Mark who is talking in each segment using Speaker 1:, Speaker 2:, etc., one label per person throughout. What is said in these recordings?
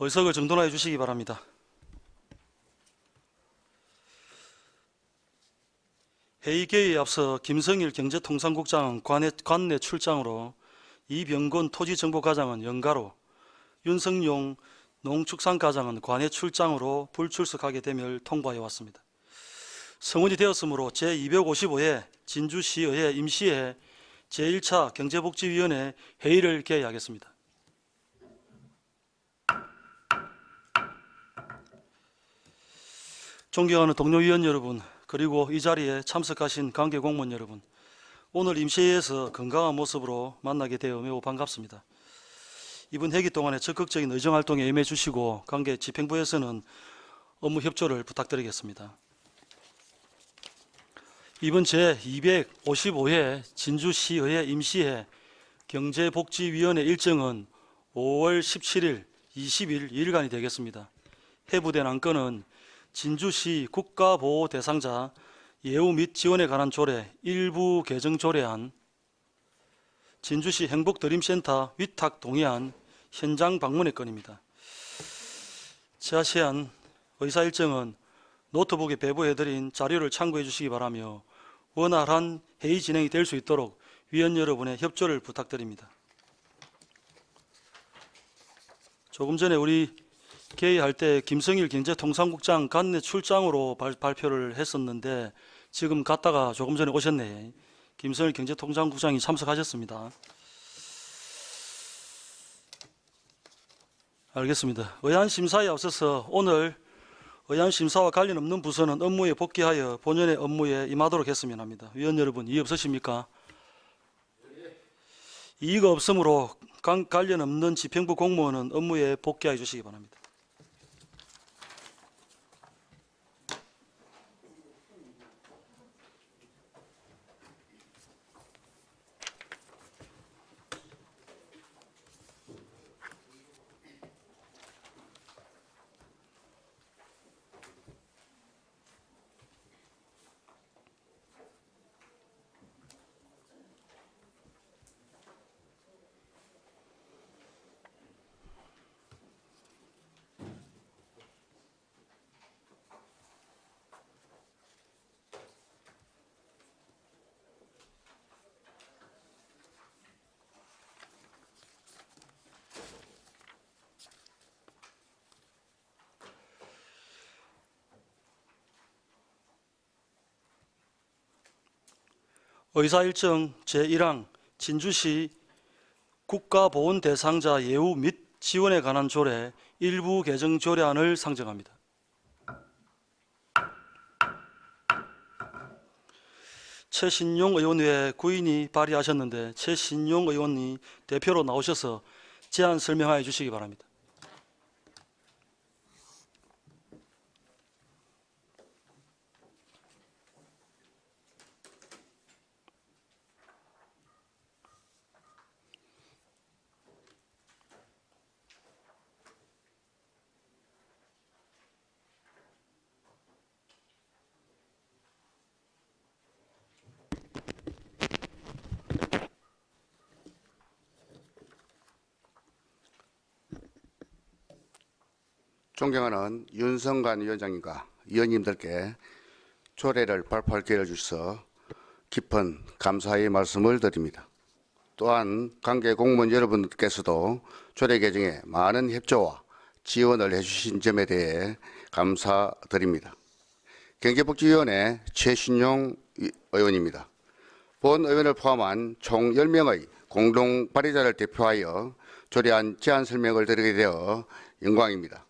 Speaker 1: 의석을 정돈하여 주시기 바랍니다. 회의 개의에 앞서 김성일 경제통상국장은 관내 출장으로, 이병곤 토지정보과장은 연가로, 윤성용 농축산과장은 관내 출장으로 불출석하게 됨을 통보해 왔습니다. 성원이 되었으므로 제255회 진주시의회 임시회 제1차 경제복지위원회 회의를 개의하겠습니다. 존경하는 동료위원 여러분, 그리고 이 자리에 참석하신 관계공무원 여러분, 오늘 임시회에서 건강한 모습으로 만나게 되어 매우 반갑습니다. 이번 회기 동안에 적극적인 의정활동에 임해 주시고 관계 집행부에서는 업무 협조를 부탁드리겠습니다. 이번 제255회 진주시의회 임시회 경제복지위원회 일정은 5월 17일, 20일 2일간이 되겠습니다. 회부된 안건은 진주시 국가보호 대상자 예우 및 지원에 관한 조례 일부 개정 조례안, 진주시 행복드림센터 위탁 동의안 현장 방문의 건입니다. 자세한 의사 일정은 노트북에 배부해드린 자료를 참고해 주시기 바라며 원활한 회의 진행이 될 수 있도록 위원 여러분의 협조를 부탁드립니다. 조금 전에 우리 개의할 때 김성일 경제통상국장 관내 출장으로 발표를 했었는데 지금 갔다가 조금 전에 오셨네. 김성일 경제통상국장이 참석하셨습니다. 알겠습니다. 의안심사에 앞서서 오늘 의안심사와 관련 없는 부서는 업무에 복귀하여 본연의 업무에 임하도록 했으면 합니다. 위원 여러분, 이의 없으십니까? 이의가 없으므로 관련 없는 집행부 공무원은 업무에 복귀하여 주시기 바랍니다. 의사일정 제1항 진주시 국가보훈 대상자 예우 및 지원에 관한 조례 일부 개정 조례안을 상정합니다. 최신용 의원 외에 구인이 발의하셨는데 최신용 의원이 대표로 나오셔서 제안 설명하여 주시기 바랍니다.
Speaker 2: 존경하는 윤성관 위원장님과 위원님들께 조례를 발표할 기회를 주셔서 깊은 감사의 말씀을 드립니다. 또한 관계 공무원 여러분께서도 조례 개정에 많은 협조와 지원을 해주신 점에 대해 감사드립니다. 경제복지위원회 최신용 의원입니다. 본 의원을 포함한 총 10명의 공동 발의자를 대표하여 조례안 제안 설명을 드리게 되어 영광입니다.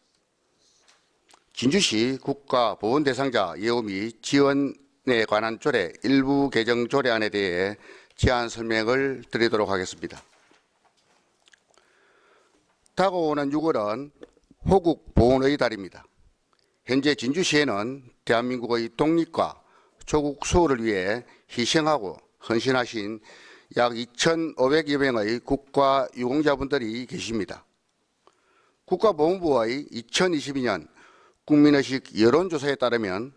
Speaker 2: 진주시 국가보훈 대상자 예우 및 지원에 관한 조례 일부 개정 조례안에 대해 제안 설명을 드리도록 하겠습니다. 다가오는 6월은 호국 보훈의 달입니다. 현재 진주시에는 대한민국의 독립과 조국 수호를 위해 희생하고 헌신하신 약 2,500여 명의 국가유공자분들이 계십니다. 국가보훈부의 2022년 국민의식 여론조사에 따르면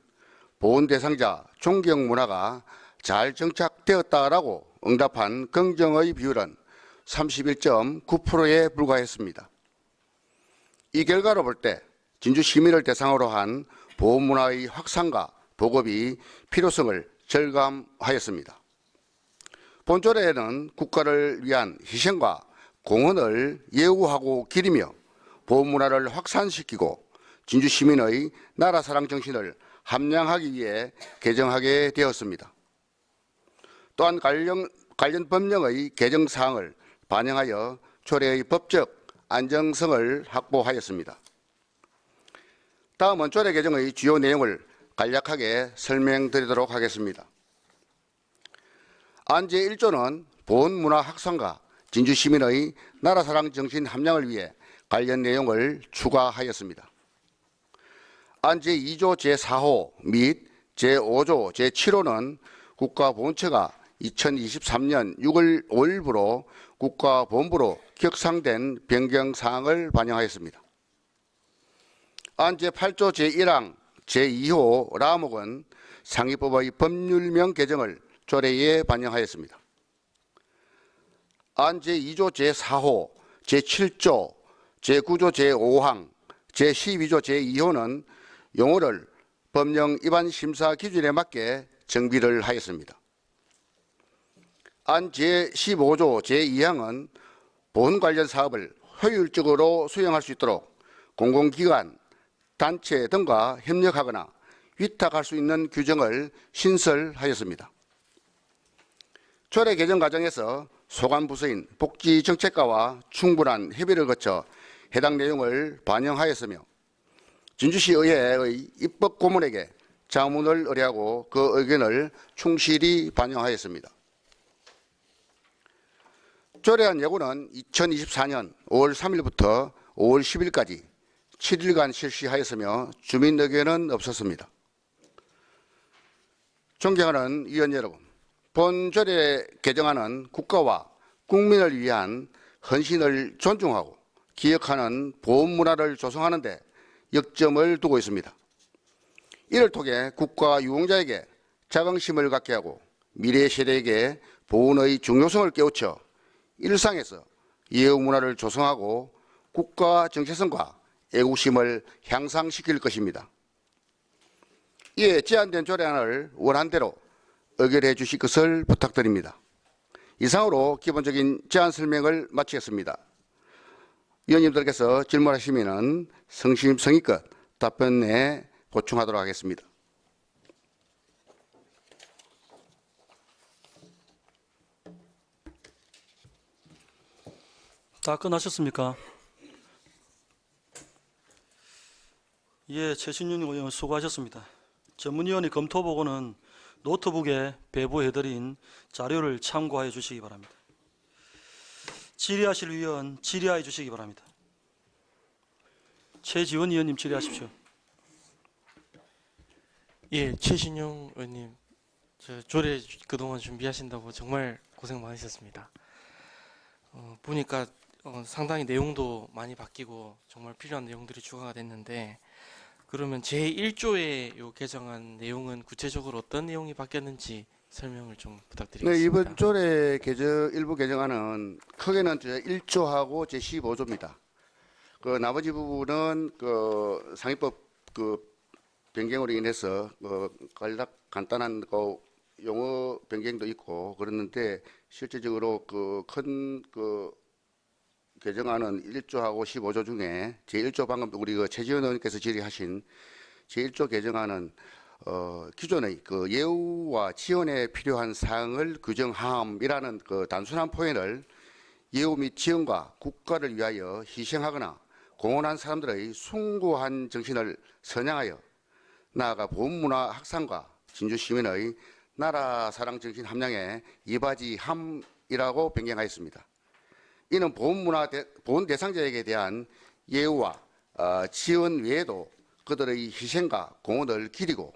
Speaker 2: 보훈 대상자 존경 문화가 잘 정착되었다라고 응답한 긍정의 비율은 31.9%에 불과했습니다. 이 결과로 볼 때 진주 시민을 대상으로 한 보훈문화의 확산과 보급이 필요성을 절감하였습니다. 본조례에는 국가를 위한 희생과 공헌을 예우하고 기리며 보훈문화를 확산시키고 진주 시민의 나라 사랑 정신을 함양하기 위해 개정하게 되었습니다. 또한 관련 법령의 개정 사항을 반영하여 조례의 법적 안정성을 확보하였습니다. 다음은 조례 개정의 주요 내용을 간략하게 설명드리도록 하겠습니다. 안 제1조는 보훈문화 확산과 진주 시민의 나라 사랑 정신 함양을 위해 관련 내용을 추가하였습니다. 안 제2조 제4호 및 제5조 제7호는 국가보훈처가 2023년 6월 5일부로 국가본부로 격상된 변경사항을 반영하였습니다. 안 제8조 제1항 제2호 라목은 상위법의 법률명 개정을 조례에 반영하였습니다. 안 제2조 제4호 제7조 제9조 제5항 제12조 제2호는 용어를 법령 위반 심사 기준에 맞게 정비를 하였습니다. 안 제15조 제2항은 보훈 관련 사업을 효율적으로 수행할 수 있도록 공공기관, 단체 등과 협력하거나 위탁할 수 있는 규정을 신설하였습니다. 조례 개정 과정에서 소관부서인 복지정책과와 충분한 협의를 거쳐 해당 내용을 반영하였으며 진주시 의회의 입법고문에게 자문을 의뢰하고 그 의견을 충실히 반영하였습니다. 조례안 예고는 2024년 5월 3일부터 5월 10일까지 7일간 실시하였으며 주민 의견은 없었습니다. 존경하는 위원 여러분, 본 조례 개정안은 국가와 국민을 위한 헌신을 존중하고 기억하는 보훈문화를 조성하는 데 역점을 두고 있습니다. 이를 통해 국가 유공자에게 자긍심을 갖게 하고 미래 세대에게 보훈의 중요성을 깨우쳐 일상에서 예우문화를 조성하고 국가 정체성과 애국심을 향상시킬 것입니다. 이에 제안된 조례안을 원안대로 의결해 주실 것을 부탁드립니다. 이상으로 기본적인 제안 설명을 마치겠습니다. 위원님들께서 질문하시면 성심성의껏 답변에 보충하도록 하겠습니다.
Speaker 1: 다 끝나셨습니까? 예, 최신용 의원 수고하셨습니다. 전문위원회 검토보고는 노트북에 배부해드린 자료를 참고해 주시기 바랍니다. 질의하실 위원 질의해 주시기 바랍니다. 최지원 의원님 질의하십시오.
Speaker 3: 예, 최신용 의원님, 저 조례 그동안 준비하신다고 정말 고생 많으셨습니다. 보니까 상당히 내용도 많이 바뀌고 정말 필요한 내용들이 추가가 됐는데, 그러면 제1조의 요 개정안 내용은 구체적으로 어떤 내용이 바뀌었는지 설명을 좀 부탁드리겠습니다.
Speaker 2: 네, 이번 조례 일부 개정안은 크게는 제1조하고 제15조입니다. 그 나머지 부분은 그 상위법 그 변경으로 인해서 간단한 용어 변경도 있고 그랬는데 실질적으로 그 큰 개정안은 1조하고 15조 중에 제1조 방금 우리 그 최지원 의원께서 질의하신 제1조 개정안은 기존의 그 예우와 지원에 필요한 사항을 규정함이라는 그 단순한 표현을 예우 및 지원과 국가를 위하여 희생하거나 공헌한 사람들의 숭고한 정신을 선양하여 나아가 보훈문화 확산과 진주 시민의 나라 사랑 정신 함양에 이바지함이라고 변경하였습니다. 이는 보훈 대상자에게 대한 예우와 지원 외에도 그들의 희생과 공헌을 기리고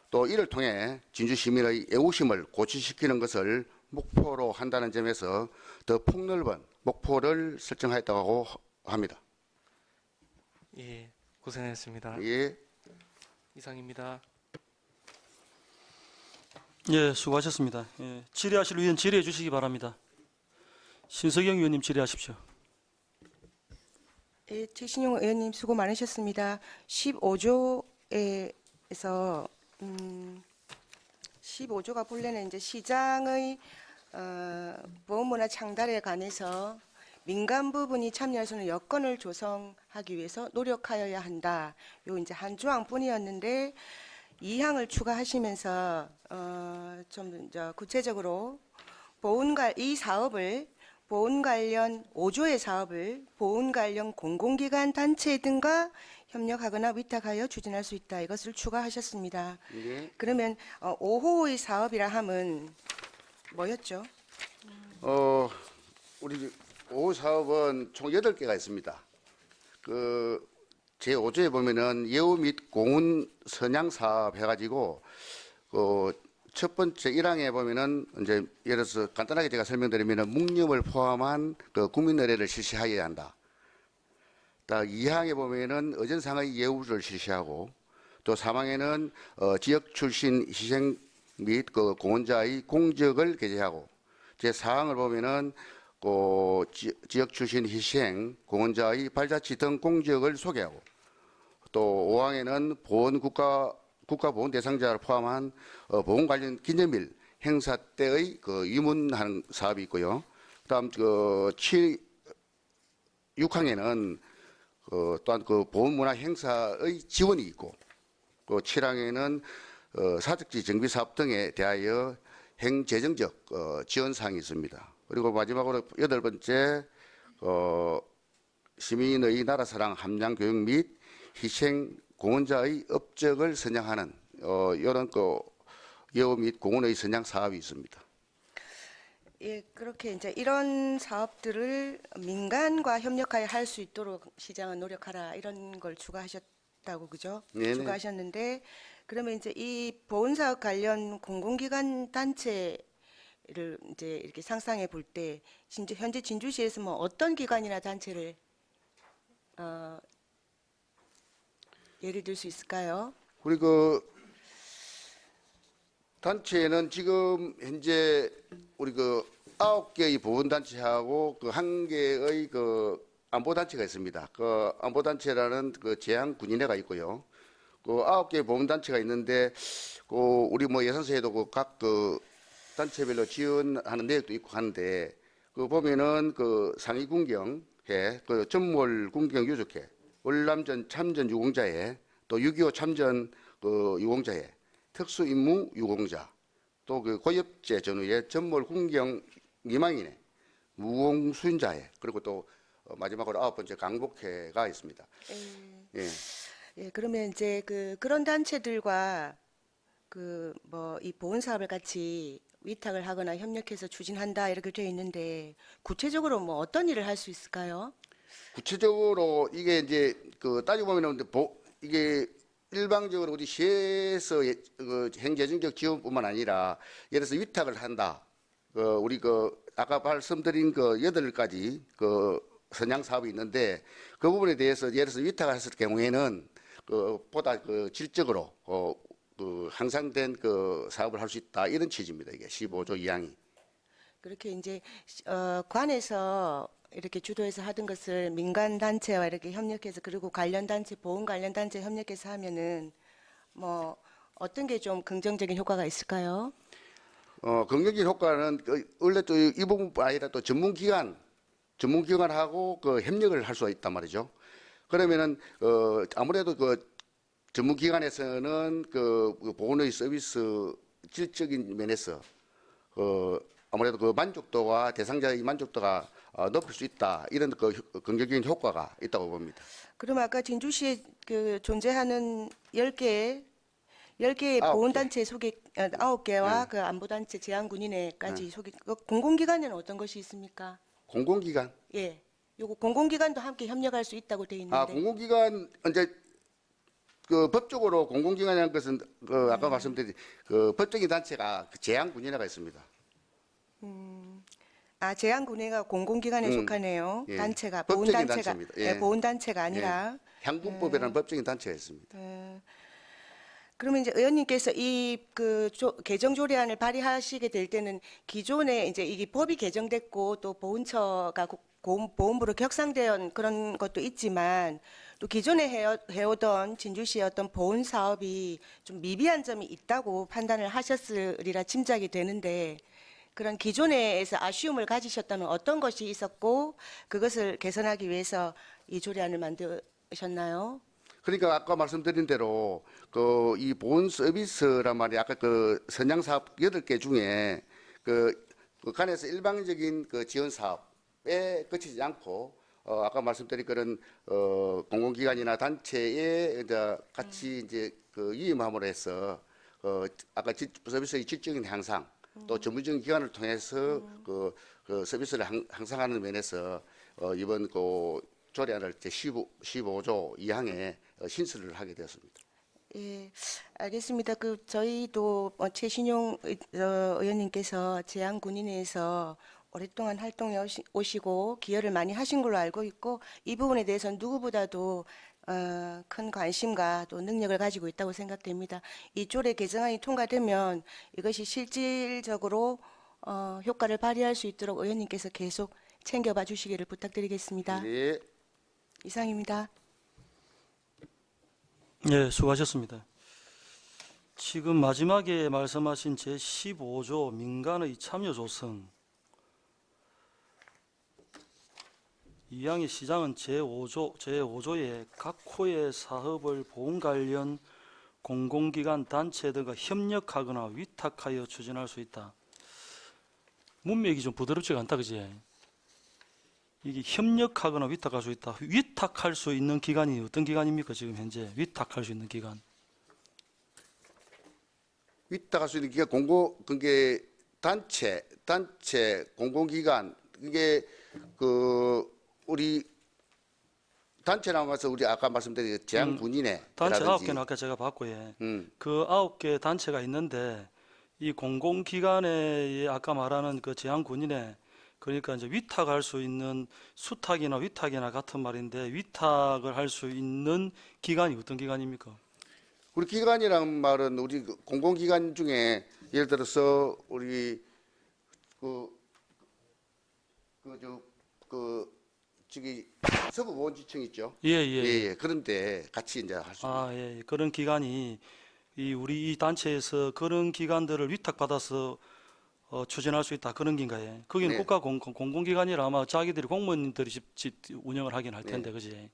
Speaker 2: 또 이를 통해 진주 시민의 애국심을 고취시키는 것을 목표로 한다는 점에서 더 폭넓은 목표를 설정하였다고 합니다.
Speaker 3: 예, 고생하셨습니다.
Speaker 2: 예.
Speaker 3: 이상입니다.
Speaker 1: 예, 수고하셨습니다. 예, 질의하실 위원 질의해 주시기 바랍니다. 신석영 의원님 질의하십시오.
Speaker 4: 예, 최신용 의원님 수고 많으셨습니다. 15조에서 15조가 본래는 이제 시장의 보험문화 창달에 관해서 민간 부분이 참여할 수 있는 여건을 조성하기 위해서 노력하여야 한다. 요 이제 한 조항뿐이었는데 2항을 추가하시면서 좀 이제 구체적으로 이 사업을 보훈 관련 5조의 사업을 보훈 관련 공공기관 단체 등과 협력하거나 위탁하여 추진할 수 있다. 이것을 추가하셨습니다.
Speaker 2: 예.
Speaker 4: 그러면 5호의 사업이라 함은 뭐였죠?
Speaker 2: 우리 5호 사업은 총 8개가 있습니다. 그 제5조에 보면은 예우 및 공훈 선양 사업 해가지고 첫 번째 1항에 보면은 이제 예를 들어서 간단하게 제가 설명드리면은 묵념을 포함한 그 국민 의례를 실시하여야 한다. 또 2항에 보면은 의전상의 예우를 실시하고 또 3항에는 지역 출신 희생 및 그 공헌자의 공적을 게재하고 제 4항을 보면은 지역 출신 희생 공헌자의 발자취 등 공적을 소개하고 또 5항에는 국가보훈 대상자를 포함한 보훈 관련 기념일 행사 때의 그 위문하는 사업이 있고요. 그다음 6항에는 또한 그 보훈문화 행사의 지원이 있고 또 7항에는 사적지 정비 사업 등에 대하여 행재정적 지원 사항이 있습니다. 그리고 마지막으로 8번째 시민의 나라 사랑 함량 교육 및 희생 공헌자의 업적을 선양하는 이런 예우 및 공헌의 선양 사업이 있습니다.
Speaker 4: 예, 그렇게 이제 이런 사업들을 민간과 협력하여 할 수 있도록 시장은 노력하라 이런 걸 추가하셨다고 그죠?
Speaker 2: 네네.
Speaker 4: 추가하셨는데 그러면 이제 이 보훈 사업 관련 공공기관 단체를 이제 이렇게 상상해 볼 때 현재 진주시에서 뭐 어떤 기관이나 단체를 예를 들 수 있을까요?
Speaker 2: 우리 그 단체는 지금 현재 우리 그 9개의 보훈단체하고 그 1개의 그 안보단체가 있습니다. 그 안보단체라는 그 제한군인회가 있고요. 그 9개의 보훈단체가 있는데 그 우리 뭐 예산서에도 각 그 단체별로 지원하는 내역도 있고 하는데 그 보면은 그 상위군경회, 그 전몰군경 유족회, 월남전 참전 유공자회, 또 6.25 참전 그 유공자회, 특수임무 유공자, 또 그 고엽제 전후에 전몰 군경 미망인회, 무공수인자회, 그리고 또 마지막으로 9번째 강복회가 있습니다. 예.
Speaker 4: 예, 그러면 이제 그런 단체들과 그 뭐 이 보훈 사업을 같이 위탁을 하거나 협력해서 추진한다 이렇게 되어 있는데 구체적으로 뭐 어떤 일을 할 수 있을까요?
Speaker 2: 구체적으로 이게 이제 그 따지고 보면은 이게 일방적으로 우리 시에서 그 행재정적 지원뿐만 아니라 예를 들어서 위탁을 한다. 우리 아까 말씀드린 8가지 선양 사업이 있는데 그 부분에 대해서 예를 들어서 위탁을 했을 경우에는 보다 질적으로 향상된 사업을 할 수 있다 이런 취지입니다. 이게 15조 2항이.
Speaker 4: 그렇게 이제 관에서 이렇게 주도해서 하던 것을 민간 단체와 이렇게 협력해서 그리고 관련 단체 보훈 관련 단체 협력해서 하면은 뭐 어떤 게 좀 긍정적인 효과가 있을까요?
Speaker 2: 긍정적인 효과는 원래 또 이 부분뿐 아니라 또 전문기관하고 협력을 할 수가 있단 말이죠. 그러면은 아무래도 전문기관에서는 보훈의 서비스 질적인 면에서 아무래도 만족도와 대상자의 만족도가 높일 수 있다 이런 긍정적인 효과가 있다고 봅니다.
Speaker 4: 그럼 아까 진주시에 존재하는 10개의 보훈단체 소개 9개와 그 안보단체 제한군인회까지 소개 공공기관에는 어떤 것이 있습니까?
Speaker 2: 공공기관.
Speaker 4: 예, 요거 공공기관도 함께 협력할 수 있다고 돼 있는데.
Speaker 2: 공공기관 이제 법적으로 공공기관이라는 것은 아까 말씀드린 법적인 단체가 제한군인회가 있습니다.
Speaker 4: 제한군회가 공공기관에 속하네요.
Speaker 2: 예.
Speaker 4: 단체가
Speaker 2: 법적인
Speaker 4: 보훈단체가
Speaker 2: 단체입니다. 예.
Speaker 4: 보훈단체가 아니라.
Speaker 2: 향분법이라는 법적인 단체가 있습니다.
Speaker 4: 그러면 이제 의원님께서 이 개정 조례안을 발의하시게 될 때는 기존에 이제 이게 법이 개정됐고 또 보훈처가 보험부로 격상된 그런 것도 있지만 또 기존에 해오던 진주시의 어떤 보훈 사업이 좀 미비한 점이 있다고 판단을 하셨으리라 짐작이 되는데 그런 기존에서 아쉬움을 가지셨다는 어떤 것이 있었고 그것을 개선하기 위해서 이 조례안을 만드셨나요?
Speaker 2: 그러니까 아까 말씀드린 대로 그 이 보훈 서비스란 말이 아까 그 선양 사업 8개 중에 그 간에서 일방적인 그 지원 사업에 그치지 않고 아까 말씀드린 그런 공공기관이나 단체에 이제 같이 이제 그 위임함으로 해서 아까 서비스의 질적인 향상 또 전문적인 기관을 통해서 그 서비스를 향상하는 면에서 이번 그 조례안을 제15조 2항에 신설을 하게 되었습니다.
Speaker 4: 예, 알겠습니다. 저희도 최신용 의원님께서 제안군인회에서 오랫동안 활동해 오시고 기여를 많이 하신 걸로 알고 있고 이 부분에 대해서는 누구보다도 큰 관심과 또 능력을 가지고 있다고 생각됩니다. 이 조례 개정안이 통과되면 이것이 실질적으로 효과를 발휘할 수 있도록 의원님께서 계속 챙겨봐 주시기를 부탁드리겠습니다.
Speaker 2: 네.
Speaker 4: 이상입니다.
Speaker 1: 예, 수고하셨습니다. 지금 마지막에 말씀하신 제15조 민간의 참여 조성 이항의 시장은 제5조에 각 호의 사업을 보훈 관련 공공기관 단체 등과 협력하거나 위탁하여 추진할 수 있다. 문맥이 좀 부드럽지가 않다, 그지? 이게 협력하거나 위탁할 수 있다. 위탁할 수 있는 기관이 어떤 기관입니까? 지금 현재 위탁할 수 있는 기관.
Speaker 2: 위탁할 수 있는 기관 그게 단체 공공기관 이게 그 우리 단체 나와서 우리 아까 말씀드린 제한군인회
Speaker 1: 단체 9개는 아까 제가 봤고 예. 그 9개 단체가 있는데 이 공공기관에 아까 말하는 그 제한군인회 그러니까 이제 위탁할 수 있는 수탁이나 위탁이나 같은 말인데 위탁을 할 수 있는 기관이 어떤 기관입니까?
Speaker 2: 우리 기관이란 말은 우리 공공기관 중에 예를 들어서 우리 저기 서부보훈지청 있죠?
Speaker 1: 예.
Speaker 2: 그런데 같이 이제 할 수 있는.
Speaker 1: 예. 그런 기관이 우리 이 단체에서 그런 기관들을 위탁받아서 추진할 수 있다 그런 긴가요? 거기는
Speaker 2: 네.
Speaker 1: 국가 공공기관이라 아마 자기들이 공무원들이 집 운영을 하긴 할 텐데, 그지?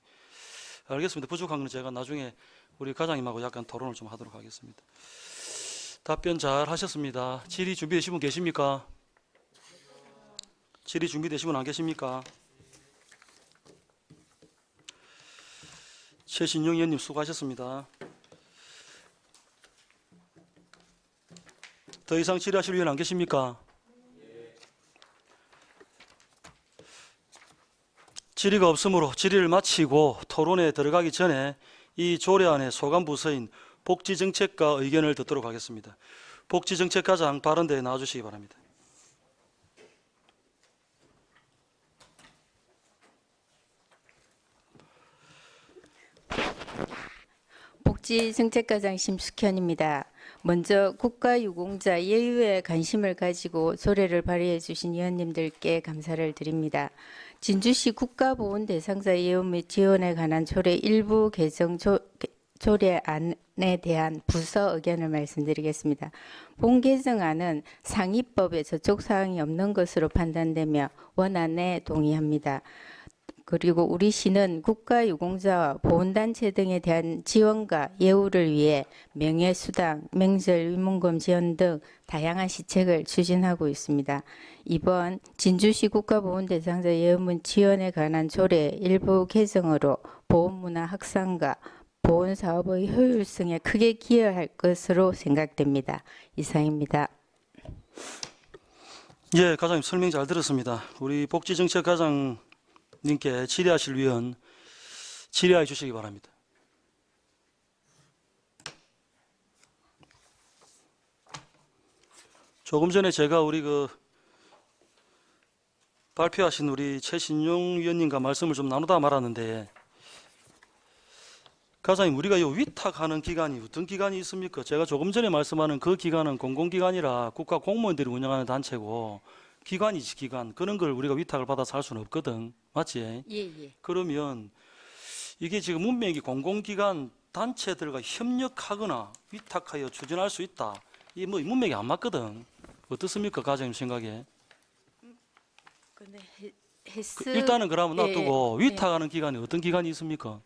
Speaker 1: 알겠습니다. 부족한 건 제가 나중에 우리 과장님하고 약간 토론을 좀 하도록 하겠습니다. 답변 잘 하셨습니다. 질의 준비되신 분 계십니까? 질의 준비되신 분 안 계십니까? 최신용 의원님 수고하셨습니다. 더 이상 질의하실 의원 안 계십니까? 질의가 없으므로 질의를 마치고 토론에 들어가기 전에 이 조례안의 소관 부서인 복지정책과 의견을 듣도록 하겠습니다. 복지정책과장 발언대에 나와주시기 바랍니다.
Speaker 5: 복지정책과장 심숙현입니다. 먼저 국가유공자 예우에 관심을 가지고 조례를 발의해 주신 위원님들께 감사를 드립니다. 진주시 국가보훈 대상자 예우 및 지원에 관한 조례 일부 개정 조례안에 대한 부서 의견을 말씀드리겠습니다. 본 개정안은 상위법에 저촉 사항이 없는 것으로 판단되며 원안에 동의합니다. 그리고 우리 시는 국가유공자와 보훈단체 등에 대한 지원과 예우를 위해 명예수당, 명절 위문금 지원 등 다양한 시책을 추진하고 있습니다. 이번 진주시 국가보훈 대상자 예우 및 지원에 관한 조례 일부 개정으로 보훈문화 확산과 보훈사업의 효율성에 크게 기여할 것으로 생각됩니다. 이상입니다.
Speaker 1: 예, 과장님 설명 잘 들었습니다. 우리 복지정책과장 님께 질의하실 위원 질의해 주시기 바랍니다. 조금 전에 제가 우리 발표하신 우리 최신용 위원님과 말씀을 좀 나누다 말았는데 과장님 우리가 이 위탁하는 기관이 어떤 기관이 있습니까? 제가 조금 전에 말씀하는 그 기관은 공공기관이라 국가 공무원들이 운영하는 단체고 기관이지 기관. 그런 걸 우리가 위탁을 받아서 할 수는 없거든. 맞지?
Speaker 5: 예, 예.
Speaker 1: 그러면 이게 지금 문맥이 공공기관 단체들과 협력하거나 위탁하여 추진할 수 있다. 이 뭐 문맥이 안 맞거든. 어떻습니까, 과장님 생각에?
Speaker 5: 근데 헬스
Speaker 1: 일단은 그러면
Speaker 5: 예,
Speaker 1: 놔두고
Speaker 5: 예.
Speaker 1: 위탁하는 기관이 어떤 기관이 있습니까?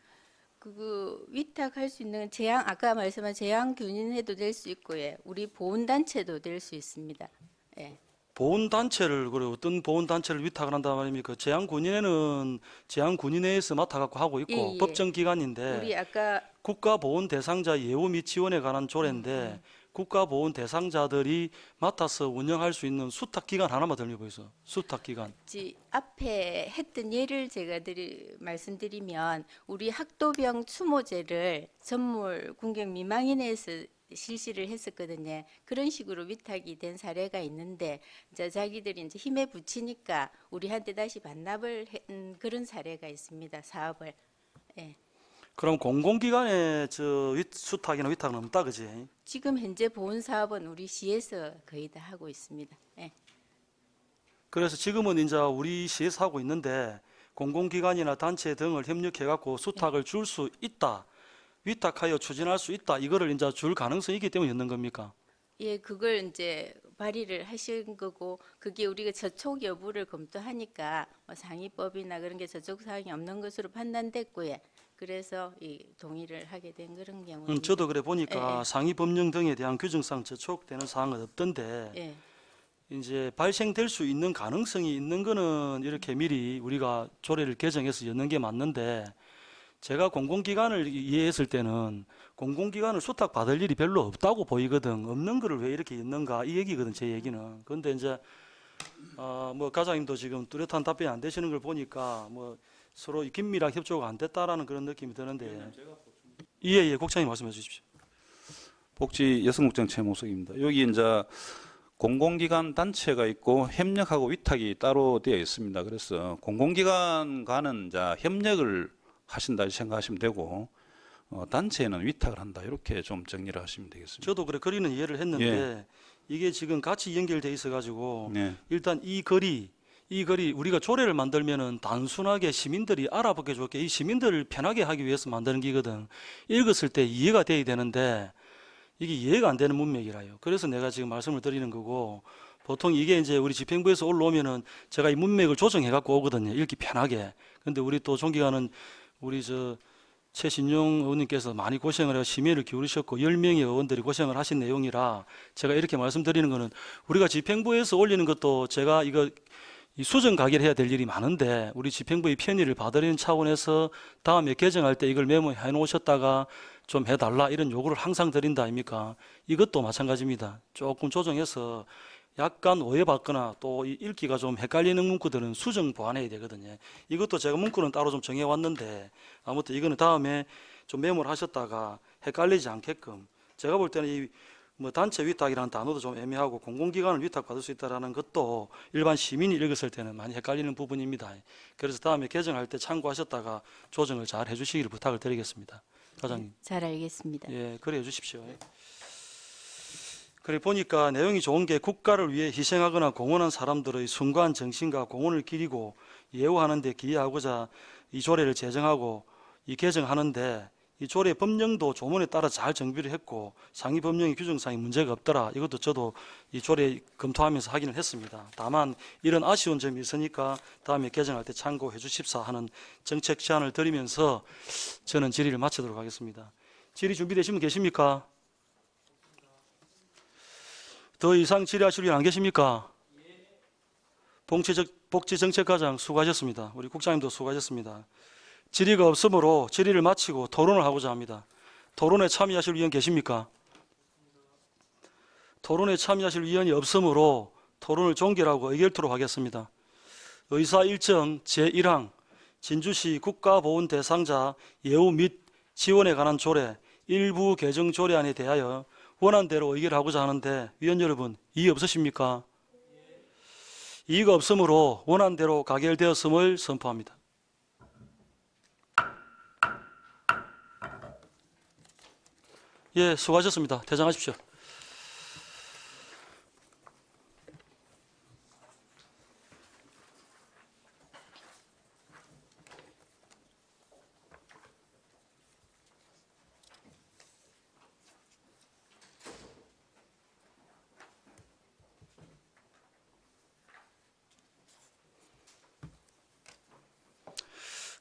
Speaker 5: 그 위탁할 수 있는 재앙 아까 말씀한 재앙균인회도 될 수 있고 예. 우리 보훈단체도 될 수 있습니다. 예.
Speaker 1: 보훈단체를 그래 어떤 보훈단체를 위탁을 한단 말입니까? 재앙군인회는 재앙군인회에서 맡아갖고 하고 있고
Speaker 5: 예, 예.
Speaker 1: 법정기관인데
Speaker 5: 우리 아까
Speaker 1: 국가보훈 대상자 예우 및 지원에 관한 조례인데 국가보훈 대상자들이 맡아서 운영할 수 있는 수탁기관 하나만 들려 보이소. 수탁기관.
Speaker 5: 앞에 했던 예를 제가 말씀드리면 우리 학도병 추모제를 전몰 군경 미망인에서 실시를 했었거든요. 그런 식으로 위탁이 된 사례가 있는데 이제 자기들이 이제 힘에 부치니까 우리한테 다시 반납을 한 그런 사례가 있습니다. 사업을. 예.
Speaker 1: 그럼 공공기관의 저 수탁이나 위탁은 없다 그지?
Speaker 5: 지금 현재 보훈 사업은 우리 시에서 거의 다 하고 있습니다. 예.
Speaker 1: 그래서 지금은 이제 우리 시에서 하고 있는데 공공기관이나 단체 등을 협력해갖고 수탁을 줄 수 있다. 위탁하여 추진할 수 있다. 이거를 이제 줄 가능성이 있기 때문에 있는 겁니까?
Speaker 5: 예, 그걸 이제 발의를 하신 거고 그게 우리가 저촉 여부를 검토하니까 뭐 상위법이나 그런 게 저촉 사항이 없는 것으로 판단됐고요. 그래서 이 동의를 하게 된 그런 경우입니다.
Speaker 1: 저도 그래 보니까
Speaker 5: 예, 예.
Speaker 1: 상위 법령 등에 대한 규정상 저촉되는 사항은 없던데
Speaker 5: 예.
Speaker 1: 이제 발생될 수 있는 가능성이 있는 거는 이렇게 미리 우리가 조례를 개정해서 였는 게 맞는데 제가 공공기관을 이해했을 때는 공공기관을 수탁 받을 일이 별로 없다고 보이거든. 없는 거를 왜 이렇게 였는가 이 얘기거든 제 얘기는. 그런데 이제 뭐 과장님도 지금 뚜렷한 답변이 안 되시는 걸 보니까 뭐 서로 이 긴밀한 협조가 안 됐다라는 그런 느낌이 드는데 예, 국장님 말씀해 주십시오.
Speaker 6: 복지 여성국장 최모석입니다. 여기 이제 공공기관 단체가 있고 협력하고 위탁이 따로 되어 있습니다. 그래서 공공기관과는 이제 협력을 하신다 생각하시면 되고 단체는 위탁을 한다 이렇게 좀 정리를 하시면 되겠습니다.
Speaker 1: 저도 그래 거리는 이해를 했는데
Speaker 6: 예.
Speaker 1: 이게 지금 같이 연결돼 있어 가지고
Speaker 6: 네.
Speaker 1: 일단 이 거리 우리가 조례를 만들면은 단순하게 시민들이 알아보게 좋게 이 시민들을 편하게 하기 위해서 만드는 기거든. 읽었을 때 이해가 돼야 되는데 이게 이해가 안 되는 문맥이라요. 그래서 내가 지금 말씀을 드리는 거고 보통 이게 이제 우리 집행부에서 올라오면은 제가 이 문맥을 조정해 갖고 오거든요. 읽기 편하게. 근데 우리 또 존경하는 우리 저 최신용 의원님께서 많이 고생을 해서 심의를 기울이셨고 10명의 의원들이 고생을 하신 내용이라 제가 이렇게 말씀드리는 거는 우리가 집행부에서 올리는 것도 제가 이거 이 수정 가결 해야 될 일이 많은데 우리 집행부의 편의를 봐드리는 차원에서 다음에 개정할 때 이걸 메모해 놓으셨다가 좀 해달라 이런 요구를 항상 드린다 아닙니까? 이것도 마찬가지입니다. 조금 조정해서 약간 오해받거나 또 이 읽기가 좀 헷갈리는 문구들은 수정 보완해야 되거든요. 이것도 제가 문구는 따로 좀 정해왔는데 아무튼 이거는 다음에 좀 메모를 하셨다가 헷갈리지 않게끔 제가 볼 때는 이 뭐 단체 위탁이라는 단어도 좀 애매하고 공공기관을 위탁받을 수 있다는 것도 일반 시민이 읽었을 때는 많이 헷갈리는 부분입니다. 그래서 다음에 개정할 때 참고하셨다가 조정을 잘 해주시기를 부탁을 드리겠습니다. 과장님.
Speaker 5: 잘 알겠습니다.
Speaker 1: 예, 그래 주십시오. 그래 보니까 내용이 좋은 게 국가를 위해 희생하거나 공헌한 사람들의 숭고한 정신과 공헌을 기리고 예우하는 데 기여하고자 이 조례를 제정하고 이 개정하는데 이 조례 법령도 조문에 따라 잘 정비를 했고 상위 법령의 규정상에 문제가 없더라. 이것도 저도 이 조례 검토하면서 확인을 했습니다. 다만 이런 아쉬운 점이 있으니까 다음에 개정할 때 참고해 주십사 하는 정책 제안을 드리면서 저는 질의를 마치도록 하겠습니다. 질의 준비되시면 계십니까? 더 이상 질의하실 분 안 계십니까? 복지정책과장 수고하셨습니다. 우리 국장님도 수고하셨습니다. 질의가 없으므로 질의를 마치고 토론을 하고자 합니다. 토론에 참여하실 위원 계십니까? 토론에 참여하실 위원이 없으므로 토론을 종결하고 의결토록 하겠습니다. 의사 일정 제1항 진주시 국가보훈 대상자 예우 및 지원에 관한 조례 일부 개정 조례안에 대하여 원안대로 의결하고자 하는데 위원 여러분 이의 없으십니까? 이의가 없으므로 원안대로 가결되었음을 선포합니다. 예, 수고하셨습니다. 퇴장하십시오.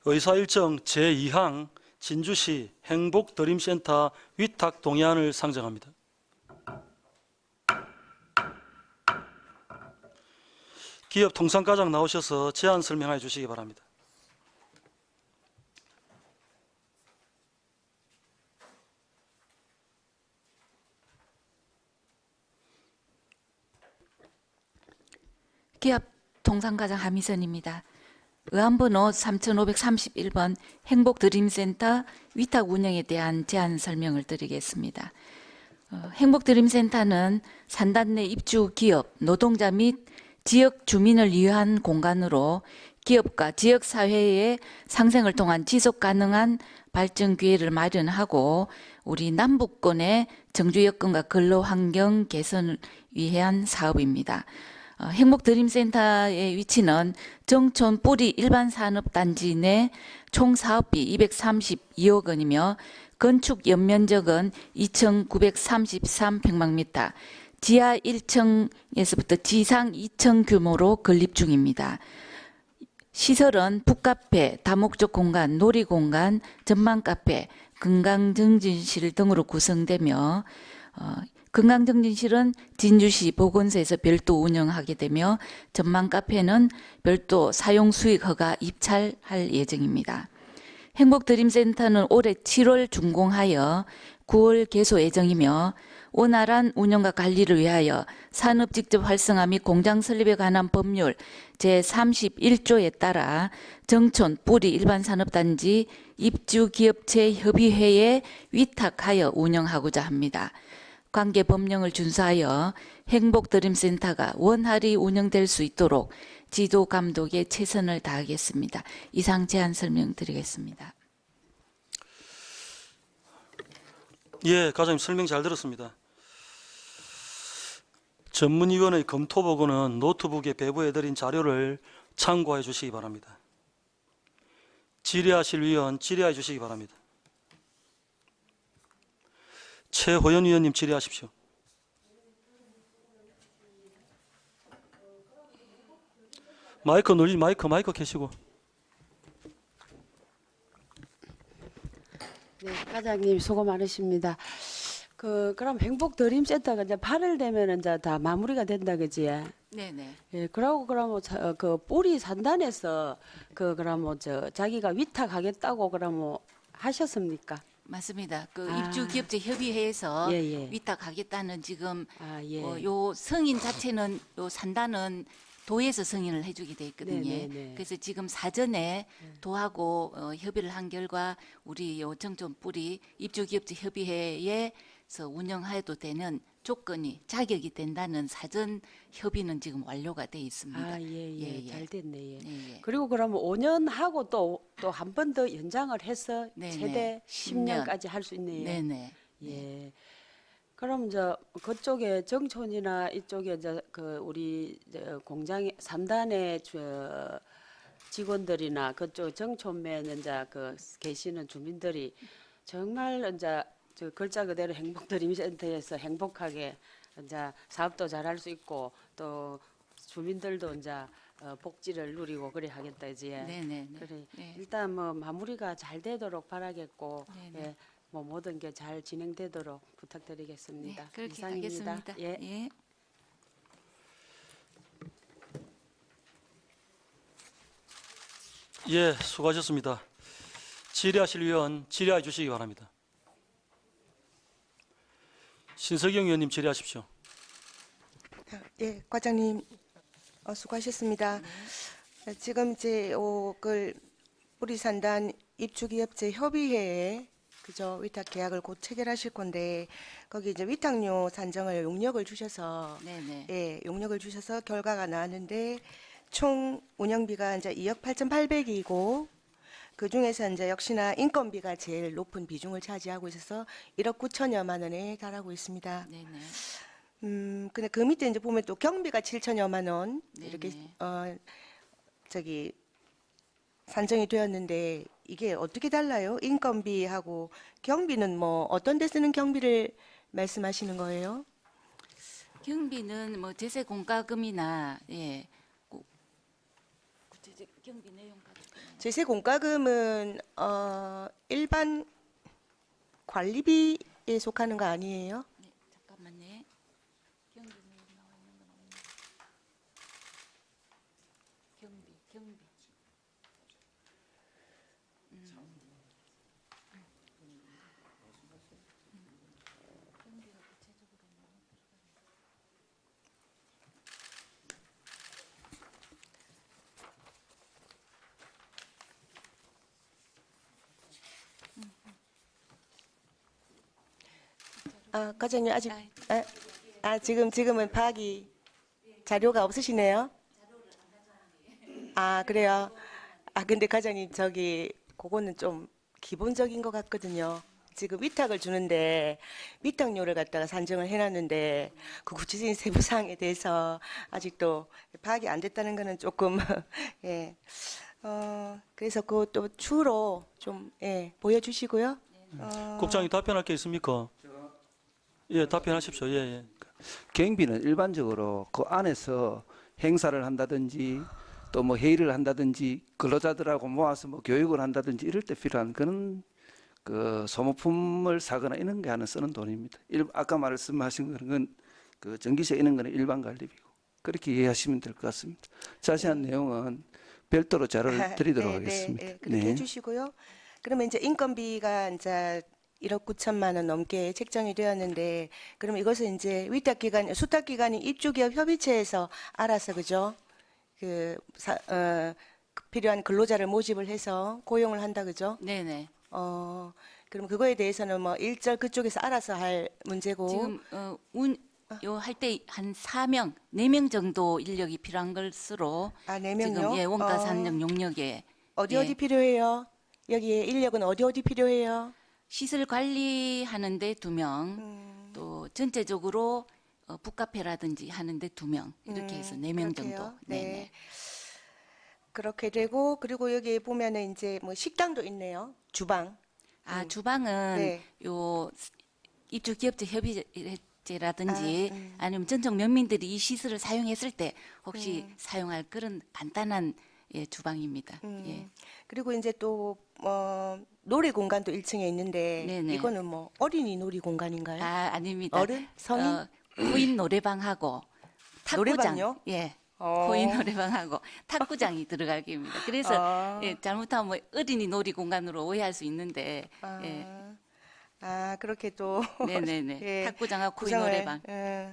Speaker 1: 의사 일정 제2항 진주시 행복드림센터 위탁 동의안을 상정합니다. 기업 통상과장 나오셔서 제안 설명해 주시기 바랍니다.
Speaker 7: 기업 통상과장 하미선입니다. 의안번호 3531번 행복드림센터 위탁 운영에 대한 제안 설명을 드리겠습니다. 행복드림센터는 산단 내 입주 기업, 노동자 및 지역 주민을 위한 공간으로 기업과 지역사회의 상생을 통한 지속 가능한 발전 기회를 마련하고 우리 남북권의 정주 여건과 근로 환경 개선을 위한 사업입니다. 행복드림센터의 위치는 정촌 뿌리 일반산업단지 내 총 사업비 232억 원이며 건축 연면적은 2,933평방미터, 지하 1층에서부터 지상 2층 규모로 건립 중입니다. 시설은 북카페, 다목적 공간, 놀이공간, 전망카페, 건강증진실 등으로 구성되며 건강증진실은 진주시 보건소에서 별도 운영하게 되며 전망카페는 별도 사용 수익 허가 입찰할 예정입니다. 행복드림센터는 올해 7월 준공하여 9월 개소 예정이며 원활한 운영과 관리를 위하여 산업 직접 활성화 및 공장 설립에 관한 법률 제31조에 따라 정촌 뿌리 일반산업단지 입주기업체 협의회에 위탁하여 운영하고자 합니다. 관계 법령을 준수하여 행복드림센터가 원활히 운영될 수 있도록 지도 감독에 최선을 다하겠습니다. 이상 제안 설명드리겠습니다.
Speaker 1: 예, 과장님 설명 잘 들었습니다. 전문위원회 검토 보고는 노트북에 배부해드린 자료를 참고해 주시기 바랍니다. 질의하실 위원 질의해 주시기 바랍니다. 최호연 위원님 질의하십시오. 마이크 눌리 마이크 켜시고.
Speaker 8: 네, 과장님 수고 많으십니다. 그럼 행복드림센터가 이제 8월 되면은 이제 다 마무리가 된다 그지?
Speaker 7: 네네.
Speaker 8: 예, 그러면 그 뿌리 산단에서 그러면 자기가 위탁하겠다고 그러면 하셨습니까?
Speaker 7: 맞습니다.
Speaker 8: 아.
Speaker 7: 입주기업체 협의회에서
Speaker 8: 예, 예.
Speaker 7: 위탁하겠다는 지금
Speaker 8: 아, 예.
Speaker 7: 요 승인 자체는 요 산단은 도에서 승인을 해주게 돼 있거든요.
Speaker 8: 네네네.
Speaker 7: 그래서 지금 사전에 도하고 협의를 한 결과 우리 요 정촌 뿌리 입주기업체 협의회에서 운영해도 되는 조건이 자격이 된다는 사전 협의는 지금 완료가 돼 있습니다.
Speaker 8: 아, 예, 예.
Speaker 7: 예, 예.
Speaker 8: 잘 됐네. 예.
Speaker 7: 예, 예.
Speaker 8: 그리고 그러면 5년 하고 또 한 번 더 연장을 해서
Speaker 7: 네네.
Speaker 8: 최대
Speaker 7: 10년.
Speaker 8: 10년까지 할 수 있네요.
Speaker 7: 네네.
Speaker 8: 예. 그럼 그쪽에 정촌이나 이쪽에 우리 공장에 3단의 직원들이나 그쪽 정촌면에 계시는 주민들이 정말 저 글자 그대로 행복드림센터에서 행복하게 사업도 잘할 수 있고 또 주민들도 복지를 누리고 그래 하겠다 이제.
Speaker 7: 네네.
Speaker 8: 그래
Speaker 7: 네.
Speaker 8: 일단 마무리가 잘 되도록 바라겠고
Speaker 7: 네네.
Speaker 8: 예, 모든 게 잘 진행되도록 부탁드리겠습니다.
Speaker 7: 네, 그렇게
Speaker 8: 이상입니다.
Speaker 7: 하겠습니다.
Speaker 8: 예.
Speaker 7: 예.
Speaker 1: 예, 수고하셨습니다. 질의하실 위원 질의해 주시기 바랍니다. 신석영 위원님 질의하십시오.
Speaker 4: 예, 과장님 수고하셨습니다. 지금 이제 뿌리산단 입주기업체 협의회에 그죠 위탁 계약을 곧 체결하실 건데 거기 이제 위탁료 산정을 용역을 주셔서
Speaker 7: 네네.
Speaker 4: 예, 용역을 주셔서 결과가 나왔는데 총 운영비가 이제 2억 8,800이고 그 중에서 이제 역시나 인건비가 제일 높은 비중을 차지하고 있어서 1억 9천여만 원에 달하고 있습니다.
Speaker 7: 네네.
Speaker 4: 근데 그 밑에 이제 보면 또 경비가 7천여만 원 이렇게
Speaker 7: 네네.
Speaker 4: 산정이 되었는데 이게 어떻게 달라요? 인건비하고 경비는 어떤 데 쓰는 경비를 말씀하시는 거예요?
Speaker 7: 경비는 제세 공과금이나 예. 구체적 경비 내용 가지고
Speaker 4: 제세 공과금은 일반 관리비에 속하는 거 아니에요?
Speaker 7: 네, 잠깐만요. 경비 나와 있는 건 없네. 경비.
Speaker 4: 과장님 아직 지금은 파악이 자료가 없으시네요. 그래요. 근데 과장님 그거는 좀 기본적인 것 같거든요. 지금 위탁을 주는데 위탁료를 갖다가 산정을 해놨는데 그 구체적인 세부 사항에 대해서 아직도 파악이 안 됐다는 거는 조금 예. 그래서 그것도 추후로 좀 보여주시고요.
Speaker 1: 국장님 답변할 게 있습니까? 예, 답변하십시오. 예.
Speaker 9: 경비는 일반적으로 그 안에서 행사를 한다든지 또 뭐 회의를 한다든지 근로자들하고 모아서 뭐 교육을 한다든지 이럴 때 필요한 그런 그 소모품을 사거나 이런 게 하나 쓰는 돈입니다. 아까 말씀하신 건 그 전기세 이런 거는 일반 관리비고 그렇게 이해하시면 될 것 같습니다. 자세한 내용은 별도로 자료를 드리도록 하겠습니다.
Speaker 4: 네, 그렇게 해주시고요. 그러면 이제 인건비가 이제 1억 9천만 원 넘게 책정이 되었는데, 그럼 이것은 이제 수탁 기관이 입주기업 협의체에서 알아서 그죠? 필요한 근로자를 모집을 해서 고용을 한다 그죠?
Speaker 7: 네네.
Speaker 4: 그럼 그거에 대해서는 뭐 일절 그쪽에서 알아서 할 문제고.
Speaker 7: 지금 할 때 한 4명 정도 인력이 필요한 것으로
Speaker 4: 4명요?
Speaker 7: 지금 원가 산정 용역에
Speaker 4: 어디 필요해요? 여기에 인력은 어디 필요해요?
Speaker 7: 시설 관리하는데 2명, 또 전체적으로 북카페라든지 하는데 2명 이렇게 해서 4명
Speaker 4: 그렇게요?
Speaker 7: 정도.
Speaker 4: 네.
Speaker 7: 네네.
Speaker 4: 그렇게 되고, 그리고 여기 보면은 이제 뭐 식당도 있네요. 주방.
Speaker 7: 주방은
Speaker 4: 네.
Speaker 7: 요 입주 기업체 협의체라든지 아니면 전적 면민들이 이 시설을 사용했을 때 혹시 사용할 그런 간단한 주방입니다. 예.
Speaker 4: 그리고 이제 또 놀이 공간도 1층에 있는데
Speaker 7: 네네.
Speaker 4: 이거는 뭐 어린이 놀이 공간인가요?
Speaker 7: 아닙니다.
Speaker 4: 어른? 성인?
Speaker 7: 코인 노래방하고 탁구장.
Speaker 4: 노래방요?
Speaker 7: 예.
Speaker 4: 어.
Speaker 7: 코인 노래방하고 탁구장이 들어갈 겁니다. 그래서 잘못하면 뭐 어린이 놀이 공간으로 오해할 수 있는데 예.
Speaker 4: 그렇게 또
Speaker 7: 네네네.
Speaker 4: 예,
Speaker 7: 탁구장하고 코인
Speaker 4: 구성을,
Speaker 7: 노래방.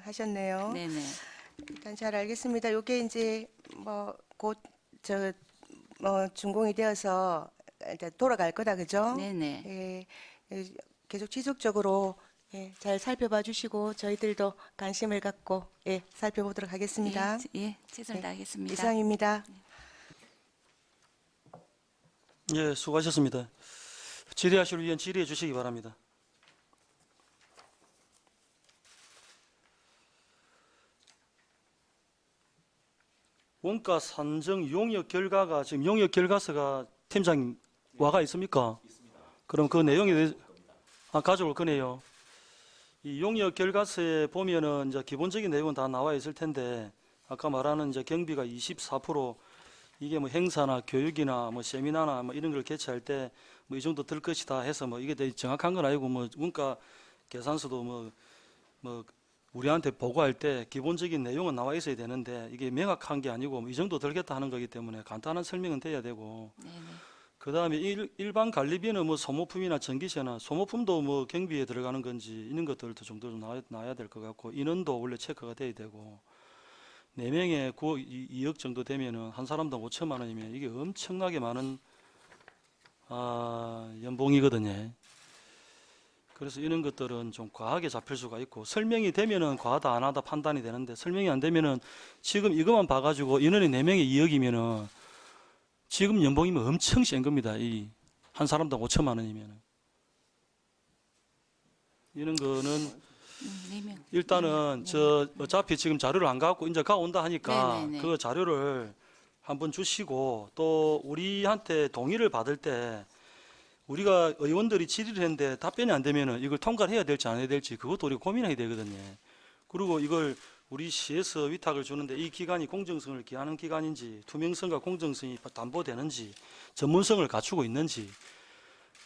Speaker 4: 하셨네요.
Speaker 7: 네네.
Speaker 4: 일단 잘 알겠습니다. 요게 이제 곧 준공이 되어서 이제 돌아갈 거다 그죠?
Speaker 7: 네네.
Speaker 4: 계속 지속적으로 잘 살펴봐 주시고 저희들도 관심을 갖고 살펴보도록 하겠습니다.
Speaker 7: 최선을 다하겠습니다.
Speaker 4: 이상입니다.
Speaker 1: 예, 수고하셨습니다. 질의하실 위원 질의해 주시기 바랍니다. 원가 산정 용역 결과가 지금 용역 결과서가 팀장님 와가 있습니까? 있습니다. 그럼 그 내용에 대해서 가져올 거네요. 이 용역 결과서에 보면은 이제 기본적인 내용은 다 나와 있을 텐데 아까 말하는 이제 경비가 24% 이게 뭐 행사나 교육이나 뭐 세미나나 뭐 이런 걸 개최할 때 뭐 이 정도 들 것이다 해서 뭐 이게 되게 정확한 건 아니고 뭐 원가 계산서도 뭐 우리한테 보고할 때 기본적인 내용은 나와 있어야 되는데 이게 명확한 게 아니고 뭐 이 정도 들겠다 하는 거기 때문에 간단한 설명은 돼야 되고 그 다음에 일반 관리비는 뭐 소모품이나 전기세나 소모품도 뭐 경비에 들어가는 건지 이런 것들도 정도 나와야 될 것 같고 인원도 원래 체크가 돼야 되고 4명에 2억 정도 되면은 한 사람당 5천만 원이면 이게 엄청나게 많은 연봉이거든요. 그래서 이런 것들은 좀 과하게 잡힐 수가 있고 설명이 되면은 과하다 안 하다 판단이 되는데 설명이 안 되면은 지금 이것만 봐가지고 인원이 4명에 2억이면은 지금 연봉이면 엄청 센 겁니다. 이 한 사람당 5천만 원이면은 이런 거는 일단은 저 어차피 지금 자료를 안 갖고 이제 가온다 하니까
Speaker 7: 네네네.
Speaker 1: 그 자료를 한번 주시고 또 우리한테 동의를 받을 때 우리가 의원들이 질의를 했는데 답변이 안 되면은 이걸 통과를 해야 될지 안 해야 될지 그것도 우리가 고민해야 되거든요. 그리고 이걸 우리 시에서 위탁을 주는데 이 기관이 공정성을 기하는 기관인지 투명성과 공정성이 담보되는지 전문성을 갖추고 있는지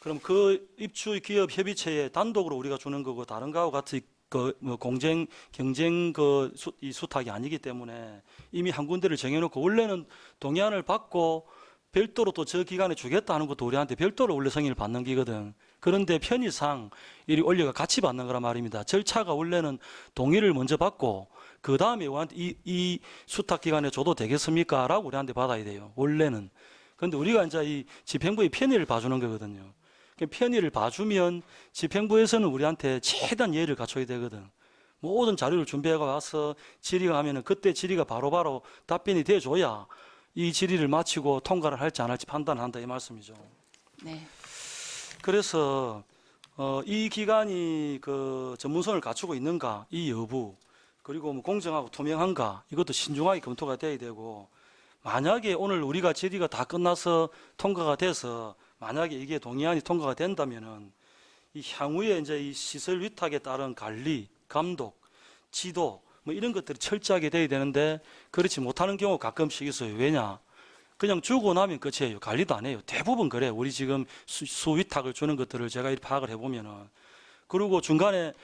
Speaker 1: 그럼 그 입주 기업 협의체에 단독으로 우리가 주는 거고 다른 거하고 같이 뭐 경쟁 이 수탁이 아니기 때문에 이미 한 군데를 정해놓고 원래는 동의안을 받고 별도로 또 저 기간에 주겠다 하는 것도 우리한테 별도로 원래 승인을 받는 기거든. 그런데 편의상 이리 올려가 같이 받는 거란 말입니다. 절차가 원래는 동의를 먼저 받고 그 다음에 우리한테 이 수탁 기간에 줘도 되겠습니까? 라고 우리한테 받아야 돼요. 원래는. 그런데 우리가 이제 이 집행부의 편의를 봐주는 거거든요. 편의를 봐주면 집행부에서는 우리한테 최대한 예의를 갖춰야 되거든. 모든 자료를 준비해 와서 질의가 하면은 그때 질의가 바로바로 답변이 돼줘야 이 질의를 마치고 통과를 할지 안 할지 판단한다 이 말씀이죠.
Speaker 7: 네.
Speaker 1: 그래서 이 기관이 그 전문성을 갖추고 있는가 이 여부 그리고 뭐 공정하고 투명한가 이것도 신중하게 검토가 돼야 되고 만약에 오늘 우리가 질의가 다 끝나서 통과가 돼서 만약에 이게 동의안이 통과가 된다면은 이 향후에 이제 이 시설 위탁에 따른 관리, 감독, 지도 뭐 이런 것들이 철저하게 돼야 되는데 그렇지 못하는 경우가 가끔씩 있어요. 왜냐? 그냥 주고 나면 끝이에요. 관리도 안 해요. 대부분 그래. 우리 지금 수위탁을 주는 것들을 제가 이렇게 파악을 해보면은 그리고 중간에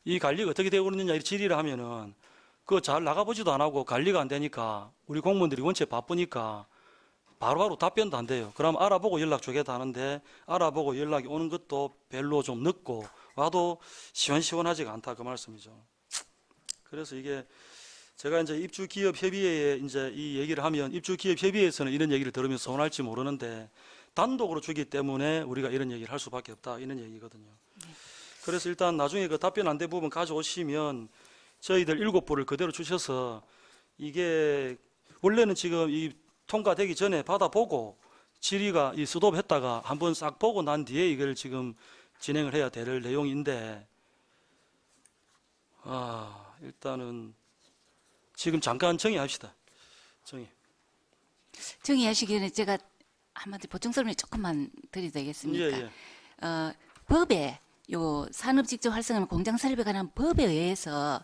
Speaker 1: 이 관리가 어떻게 되고 있느냐 이렇게 질의를 하면은 그거 잘 나가보지도 안 하고 관리가 안 되니까 우리 공무원들이 원체 바쁘니까 바로바로 답변도 안 돼요. 그럼 알아보고 연락 주겠다 하는데 알아보고 연락이 오는 것도 별로 좀 늦고 와도 시원시원하지가 않다 그 말씀이죠. 그래서 이게 제가 이제 입주기업협의회에 이제 이 얘기를 하면 입주기업협의회에서는 이런 얘기를 들으면 서운할지 모르는데 단독으로 주기 때문에 우리가 이런 얘기를 할 수밖에 없다 이런 얘기거든요. 그래서 일단 나중에 그 답변 안 된 부분 가져오시면 저희들 7부를 그대로 주셔서 이게 원래는 지금 이 통과되기 전에 받아보고 질의가 이 수도했다가 한번 싹 보고 난 뒤에 이걸 지금 진행을 해야 될 내용인데 일단은 지금 잠깐 정의합시다.
Speaker 7: 정의하시기 전에 제가 한마디 보충 설명 조금만 드려도 되겠습니까?
Speaker 1: 예.
Speaker 7: 법에 요 산업 직접 활성화 공장 설립에 관한 법에 의해서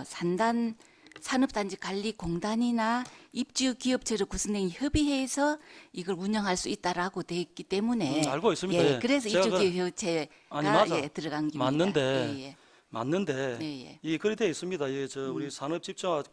Speaker 7: 산단 산업단지 관리 공단이나 입주 기업체로 구성된 협의회에서 이걸 운영할 수 있다라고 되어 있기 때문에
Speaker 1: 알고 있습니다.
Speaker 7: 예,
Speaker 1: 예.
Speaker 7: 그래서
Speaker 1: 제가
Speaker 7: 입주 기업체가
Speaker 1: 아니, 맞아.
Speaker 7: 예, 들어간 겁니다.
Speaker 1: 맞는데
Speaker 7: 예, 예.
Speaker 1: 맞는데
Speaker 7: 예.
Speaker 1: 이 그리 되어 있습니다. 예, 저 우리 산업 직접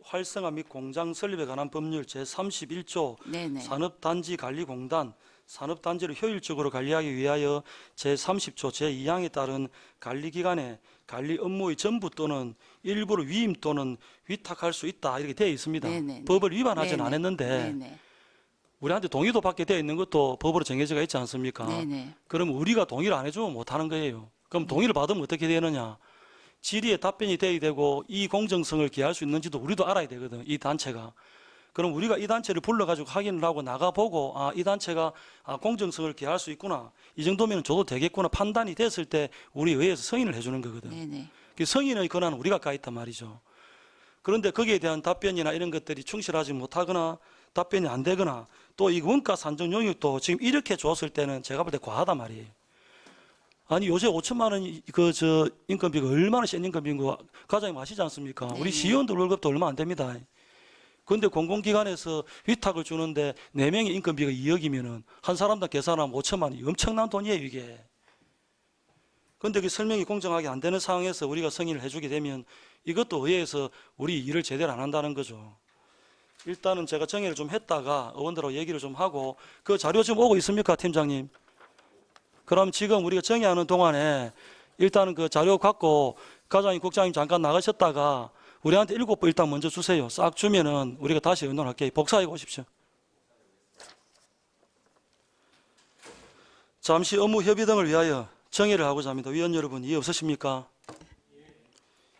Speaker 1: 활성화 및 공장 설립에 관한 법률 제31조
Speaker 7: 네네.
Speaker 1: 산업단지관리공단 산업단지를 효율적으로 관리하기 위하여 제30조 제2항에 따른 관리기관의 관리 업무의 전부 또는 일부를 위임 또는 위탁할 수 있다 이렇게 되어 있습니다.
Speaker 7: 네네.
Speaker 1: 법을 위반하지는
Speaker 7: 네네.
Speaker 1: 않았는데
Speaker 7: 네네.
Speaker 1: 우리한테 동의도 받게 되어 있는 것도 법으로 정해져 있지 않습니까?
Speaker 7: 네네.
Speaker 1: 그럼 우리가 동의를 안 해주면 못하는 거예요. 그럼 동의를 받으면 어떻게 되느냐? 질의에 답변이 돼야 되고 이 공정성을 기할 수 있는지도 우리도 알아야 되거든. 이 단체가. 그럼 우리가 이 단체를 불러가지고 확인을 하고 나가보고 이 단체가 공정성을 기할 수 있구나. 이 정도면 줘도 되겠구나 판단이 됐을 때 우리 의회에서 승인을 해주는 거거든.
Speaker 7: 네네.
Speaker 1: 그 승인의 권한은 우리가 가 있단 말이죠. 그런데 거기에 대한 답변이나 이런 것들이 충실하지 못하거나 답변이 안 되거나 또 이 원가 산정 용역도 지금 이렇게 줬을 때는 제가 볼 때 과하단 말이에요. 아니 요새 5천만 원 인건비가 얼마나 센 인건비인 거 과장님 아시지 않습니까?
Speaker 7: 네네.
Speaker 1: 우리 시의원들 월급도 얼마 안 됩니다. 그런데 공공기관에서 위탁을 주는데 4명의 인건비가 2억이면은 한 사람당 계산하면 5천만 원이 엄청난 돈이에요 이게. 그런데 그 설명이 공정하게 안 되는 상황에서 우리가 승인을 해주게 되면 이것도 의회에서 우리 일을 제대로 안 한다는 거죠. 일단은 제가 정의를 좀 했다가 의원들하고 얘기를 좀 하고 그 자료 지금 오고 있습니까 팀장님? 그럼 지금 우리가 정의하는 동안에 일단은 그 자료 갖고 과장님 국장님 잠깐 나가셨다가 우리한테 7부 일단 먼저 주세요. 싹 주면은 우리가 다시 의논할게요. 복사해 오십시오. 잠시 업무 협의 등을 위하여 정의를 하고자 합니다. 위원 여러분 이해 없으십니까?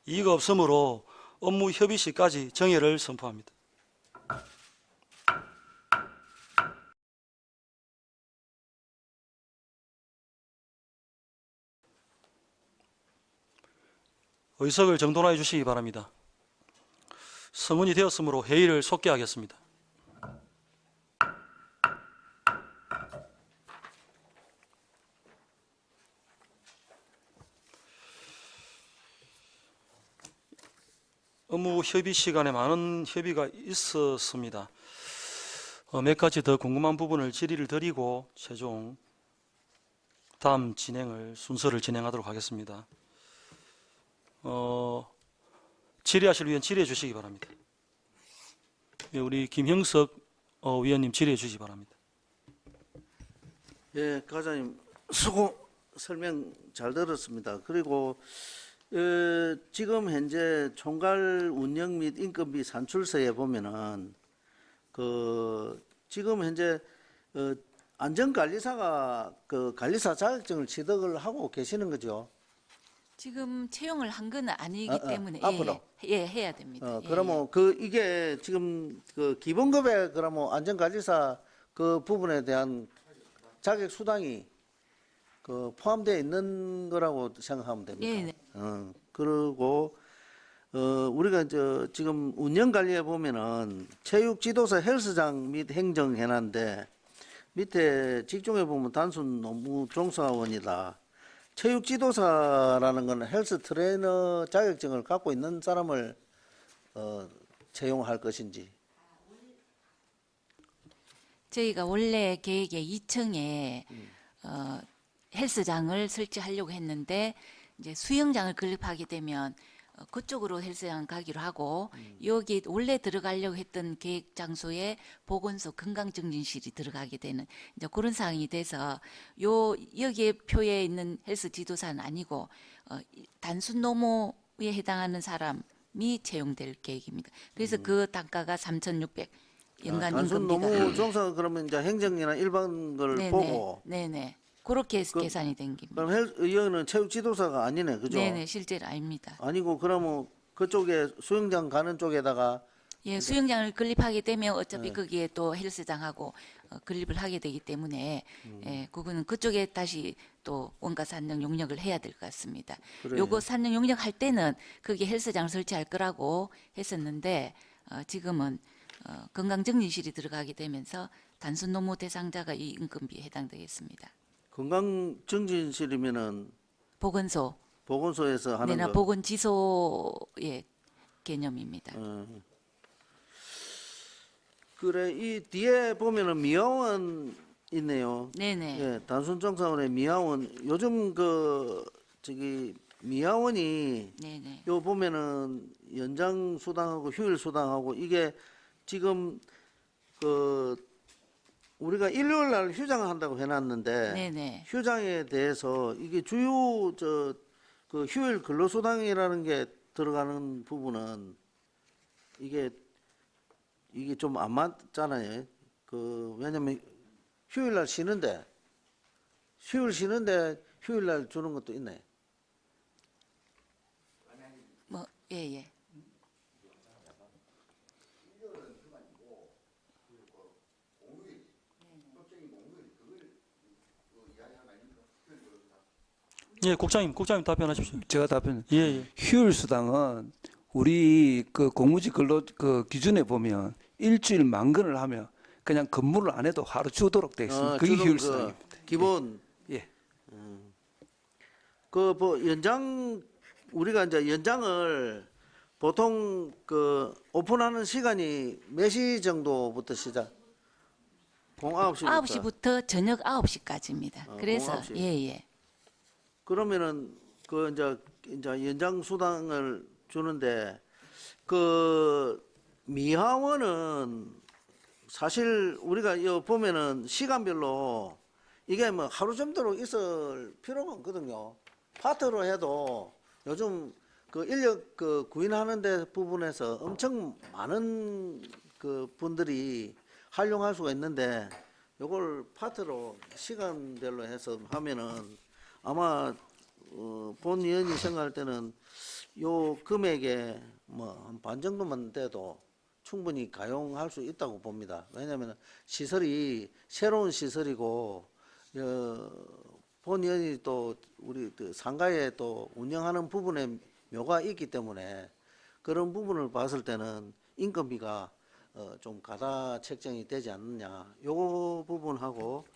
Speaker 1: 이의가 없으므로 업무 협의 시까지 정의를 선포합니다. 의석을 정돈하여 주시기 바랍니다. 성운이 되었으므로 회의를 속개하겠습니다. 업무 협의 시간에 많은 협의가 있었습니다. 몇 가지 더 궁금한 부분을 질의를 드리고 최종 다음 순서를 진행하도록 하겠습니다. 질의하실 위원 질의해 주시기 바랍니다. 예, 우리 김형석 위원님 질의해 주시기 바랍니다.
Speaker 10: 예, 과장님 수고 설명 잘 들었습니다. 그리고 지금 현재 총괄 운영 및 인건비 산출서에 보면은 지금 현재 안전관리사가 그 관리사 자격증을 취득을 하고 계시는 거죠.
Speaker 7: 지금 채용을 한 건 아니기 때문에
Speaker 10: 앞으로?
Speaker 7: 해야 됩니다. 예,
Speaker 10: 그러면 이게 지금 그 기본급에 그러면 안전관리사 그 부분에 대한 자격 수당이 포함되어 있는 거라고 생각하면 됩니다.
Speaker 7: 예, 네.
Speaker 10: 그리고 우리가 지금 운영 관리에 보면은 체육 지도사 헬스장 및 행정 해놨는데 밑에 직종에 보면 단순 노무 종사원이다. 체육 지도사라는 것은 헬스 트레이너 자격증을 갖고 있는 사람을 채용할 것인지.
Speaker 7: 저희가 원래 계획에 2층에 헬스장을 설치하려고 했는데 이제 수영장을 건립하게 되면 그쪽으로 헬스장 가기로 하고 여기 원래 들어가려고 했던 계획 장소에 보건소 건강증진실이 들어가게 되는 이제 그런 상황이 돼서 여기에 표에 있는 헬스 지도사는 아니고 단순 노무에 해당하는 사람이 채용될 계획입니다. 그래서 그 단가가 3,600 연간
Speaker 10: 단순
Speaker 7: 임금비가
Speaker 10: 노무 종사 그러면 이제 행정이나 일반 걸 보고.
Speaker 7: 네네 그렇게 계산이 된 겁니다.
Speaker 10: 그럼 여기는 체육 지도사가 아니네, 그죠?
Speaker 7: 네네 실제로 아닙니다.
Speaker 10: 아니고 그러면 그쪽에 수영장 가는 쪽에다가
Speaker 7: 예, 수영장을 건립하게 되면 어차피 거기에 또 헬스장하고 건립을 하게 되기 때문에 예, 그거는 그쪽에 다시 또 원가 산정 용역을 해야 될 것 같습니다.
Speaker 10: 그래요.
Speaker 7: 요거 산정 용역 할 때는 거기에 헬스장을 설치할 거라고 했었는데 지금은 건강증진실이 들어가게 되면서 단순 노무 대상자가 이 임금비에 해당되겠습니다.
Speaker 10: 건강증진실이면은 보건소에서 하는
Speaker 7: 네나
Speaker 10: 거.
Speaker 7: 보건지소의 개념입니다.
Speaker 10: 그래 이 뒤에 보면은 미화원 있네요.
Speaker 7: 네네.
Speaker 10: 예, 단순정사원의 미화원 요즘 미화원이
Speaker 7: 네네.
Speaker 10: 요 보면은 연장 수당하고 휴일 수당하고 이게 지금 우리가 일요일 날 휴장을 한다고 해놨는데
Speaker 7: 네네.
Speaker 10: 휴장에 대해서 이게 주요 그 휴일 근로수당이라는 게 들어가는 부분은 이게 좀 안 맞잖아요. 왜냐면 휴일 날 쉬는데 휴일 날 주는 것도 있네.
Speaker 7: 예예.
Speaker 1: 예, 국장님 답변하십시오.
Speaker 9: 제가 답변.
Speaker 1: 예, 예.
Speaker 9: 휴일 수당은 우리 그 공무직 근로 그 기준에 보면 일주일 만근을 하면 그냥 근무를 안 해도 하루 주도록 되어 있습니다. 그게
Speaker 10: 주는
Speaker 9: 휴일 수당입니다.
Speaker 10: 기본.
Speaker 9: 예.
Speaker 10: 우리가 이제 연장을 보통 오픈하는 시간이 몇 시 정도부터 시작? 9시부터.
Speaker 7: 9시부터 저녁 9시까지입니다. 그래서
Speaker 10: 9시.
Speaker 7: 예예.
Speaker 10: 그러면은 이제 연장 수당을 주는데 미화원은 사실 우리가 여 보면은 시간별로 이게 뭐 하루 정도로 있을 필요가 없거든요. 파트로 해도 요즘 인력 구인하는 데 부분에서 엄청 많은 분들이 활용할 수가 있는데 요걸 파트로 시간별로 해서 하면은 아마 본 의원이 생각할 때는 요 금액에 뭐 한 반 정도만 돼도 충분히 가용할 수 있다고 봅니다. 왜냐하면 시설이 새로운 시설이고 본 의원이 또 우리 상가에 또 운영하는 부분에 묘가 있기 때문에 그런 부분을 봤을 때는 인건비가 좀 가다 책정이 되지 않느냐. 요 부분하고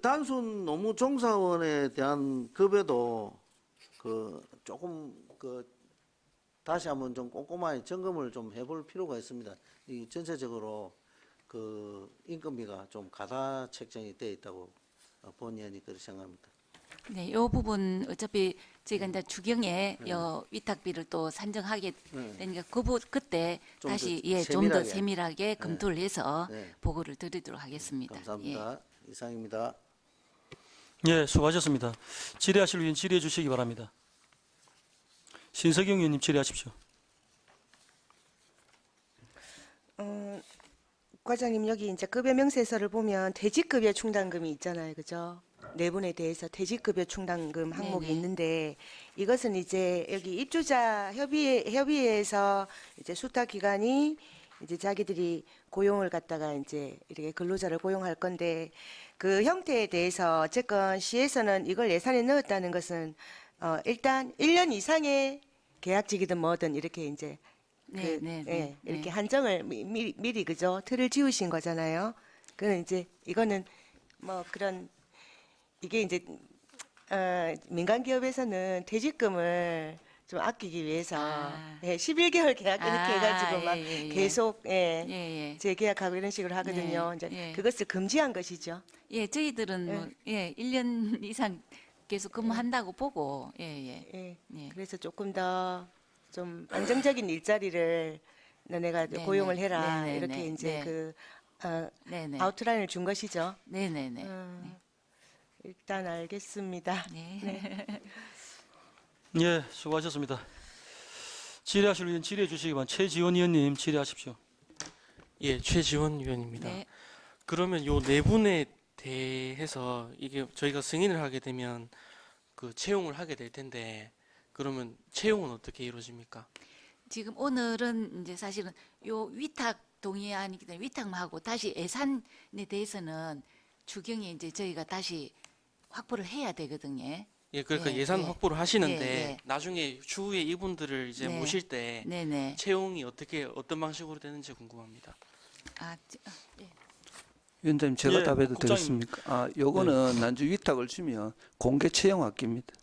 Speaker 10: 단순 노무 종사원에 대한 급여도 조금 다시 한번 좀 꼼꼼하게 점검을 좀 해볼 필요가 있습니다. 이 전체적으로 그 인건비가 좀 가다 책정이 되어 있다고 본의원이 그렇게 생각합니다.
Speaker 7: 네, 이 부분 어차피 저희가 이제 추경에 요 위탁비를 또 산정하게 되니까 그때
Speaker 10: 좀
Speaker 7: 다시
Speaker 10: 더
Speaker 7: 좀 더
Speaker 10: 세밀하게.
Speaker 7: 세밀하게 검토를 해서
Speaker 10: 네.
Speaker 7: 보고를 드리도록 하겠습니다.
Speaker 10: 감사합니다. 이상입니다.
Speaker 1: 예, 수고하셨습니다. 질의하실 의원 질의해 주시기 바랍니다. 신석영 의원님 질의하십시오.
Speaker 4: 과장님 여기 이제 급여 명세서를 보면 퇴직급여 충당금이 있잖아요, 그죠? 네 분에 대해서 퇴직급여 충당금 항목이
Speaker 7: 네네.
Speaker 4: 있는데 이것은 이제 여기 입주자 협의회에서 이제 수탁 기관이 이제 자기들이 고용을 갖다가 이제 이렇게 근로자를 고용할 건데 그 형태에 대해서 어쨌건 시에서는 이걸 예산에 넣었다는 것은 일단 1년 이상의 계약직이든 뭐든 이렇게 이제
Speaker 7: 네, 네, 네,
Speaker 4: 이렇게
Speaker 7: 네.
Speaker 4: 한정을 미리 그죠? 틀을 지우신 거잖아요. 그는 이제 이거는 뭐 그런 이게 이제 민간 기업에서는 퇴직금을 좀 아끼기 위해서 11개월 계약 이렇게 해가지고 막 계속
Speaker 7: 예.
Speaker 4: 재계약하고 이런 식으로 하거든요.
Speaker 7: 네,
Speaker 4: 이제
Speaker 7: 예.
Speaker 4: 그것을 금지한 것이죠.
Speaker 7: 예, 저희들은 뭐 1년 이상 계속 근무한다고 보고
Speaker 4: 예.
Speaker 7: 예.
Speaker 4: 그래서 조금 더 좀 안정적인 일자리를 너네가
Speaker 7: 네,
Speaker 4: 고용을
Speaker 7: 네.
Speaker 4: 해라
Speaker 7: 네, 네,
Speaker 4: 이렇게
Speaker 7: 네,
Speaker 4: 이제
Speaker 7: 네.
Speaker 4: 그
Speaker 7: 네네.
Speaker 4: 아웃라인을 준 것이죠.
Speaker 7: 네네네.
Speaker 4: 일단 알겠습니다.
Speaker 7: 네.
Speaker 1: 예, 수고하셨습니다. 질의하실 의원 질의해 주시기 바랍니다. 최지원 의원님 질의하십시오.
Speaker 3: 예, 최지원 위원입니다.
Speaker 7: 네.
Speaker 3: 그러면 요 네 분에 대해서 이게 저희가 승인을 하게 되면 그 채용을 하게 될 텐데 그러면 채용은 어떻게 이루어집니까?
Speaker 7: 지금 오늘은 이제 사실은 요 위탁 동의안이기 때문에 위탁만 하고 다시 예산에 대해서는 추경에 이제 저희가 다시 확보를 해야 되거든요.
Speaker 3: 예, 그러니까
Speaker 7: 예,
Speaker 3: 예산
Speaker 7: 예.
Speaker 3: 확보를 하시는데
Speaker 7: 예.
Speaker 3: 나중에 추후에 이분들을 이제
Speaker 7: 네.
Speaker 3: 모실 때
Speaker 7: 네네.
Speaker 3: 채용이 어떤 방식으로 되는지 궁금합니다.
Speaker 7: 예.
Speaker 9: 위원장님 제가
Speaker 1: 예,
Speaker 9: 답해도
Speaker 1: 국장님.
Speaker 9: 되겠습니까? 요거는 난주 위탁을 주면 공개 채용 학기입니다.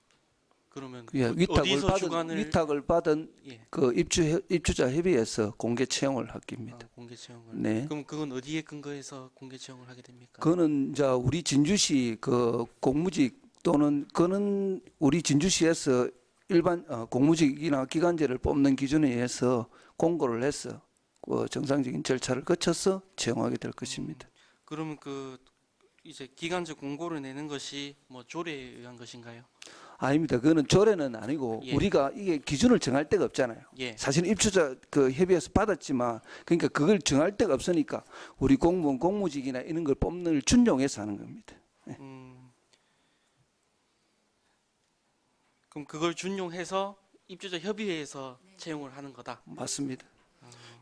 Speaker 3: 그러면
Speaker 9: 예,
Speaker 3: 어디서 주관을
Speaker 9: 위탁을 받은
Speaker 3: 예,
Speaker 9: 그 입주자 협의회에서 공개 채용을 학기입니다.
Speaker 3: 공개 채용을.
Speaker 9: 네.
Speaker 3: 그럼 그건 어디에 근거해서 공개 채용을 하게 됩니까?
Speaker 9: 그거는 이제 우리 진주시 그 공무직 또는 그는 우리 진주시에서 일반 공무직이나 기간제를 뽑는 기준에 의해서 공고를 해서 그 정상적인 절차를 거쳐서 채용하게 될 것입니다.
Speaker 3: 그러면 그 이제 기간제 공고를 내는 것이 뭐 조례에 의한 것인가요?
Speaker 9: 아닙니다. 그거는 조례는 아니고
Speaker 3: 예.
Speaker 9: 우리가 이게 기준을 정할 데가 없잖아요.
Speaker 3: 예.
Speaker 9: 사실 입주자 그 협의회에서 받았지만 그러니까 그걸 정할 데가 없으니까 우리 공무원 공무직이나 이런 걸 뽑는 준용해서 하는 겁니다.
Speaker 3: 그럼 그걸 준용해서 입주자 협의회에서 채용을 하는 거다.
Speaker 9: 맞습니다.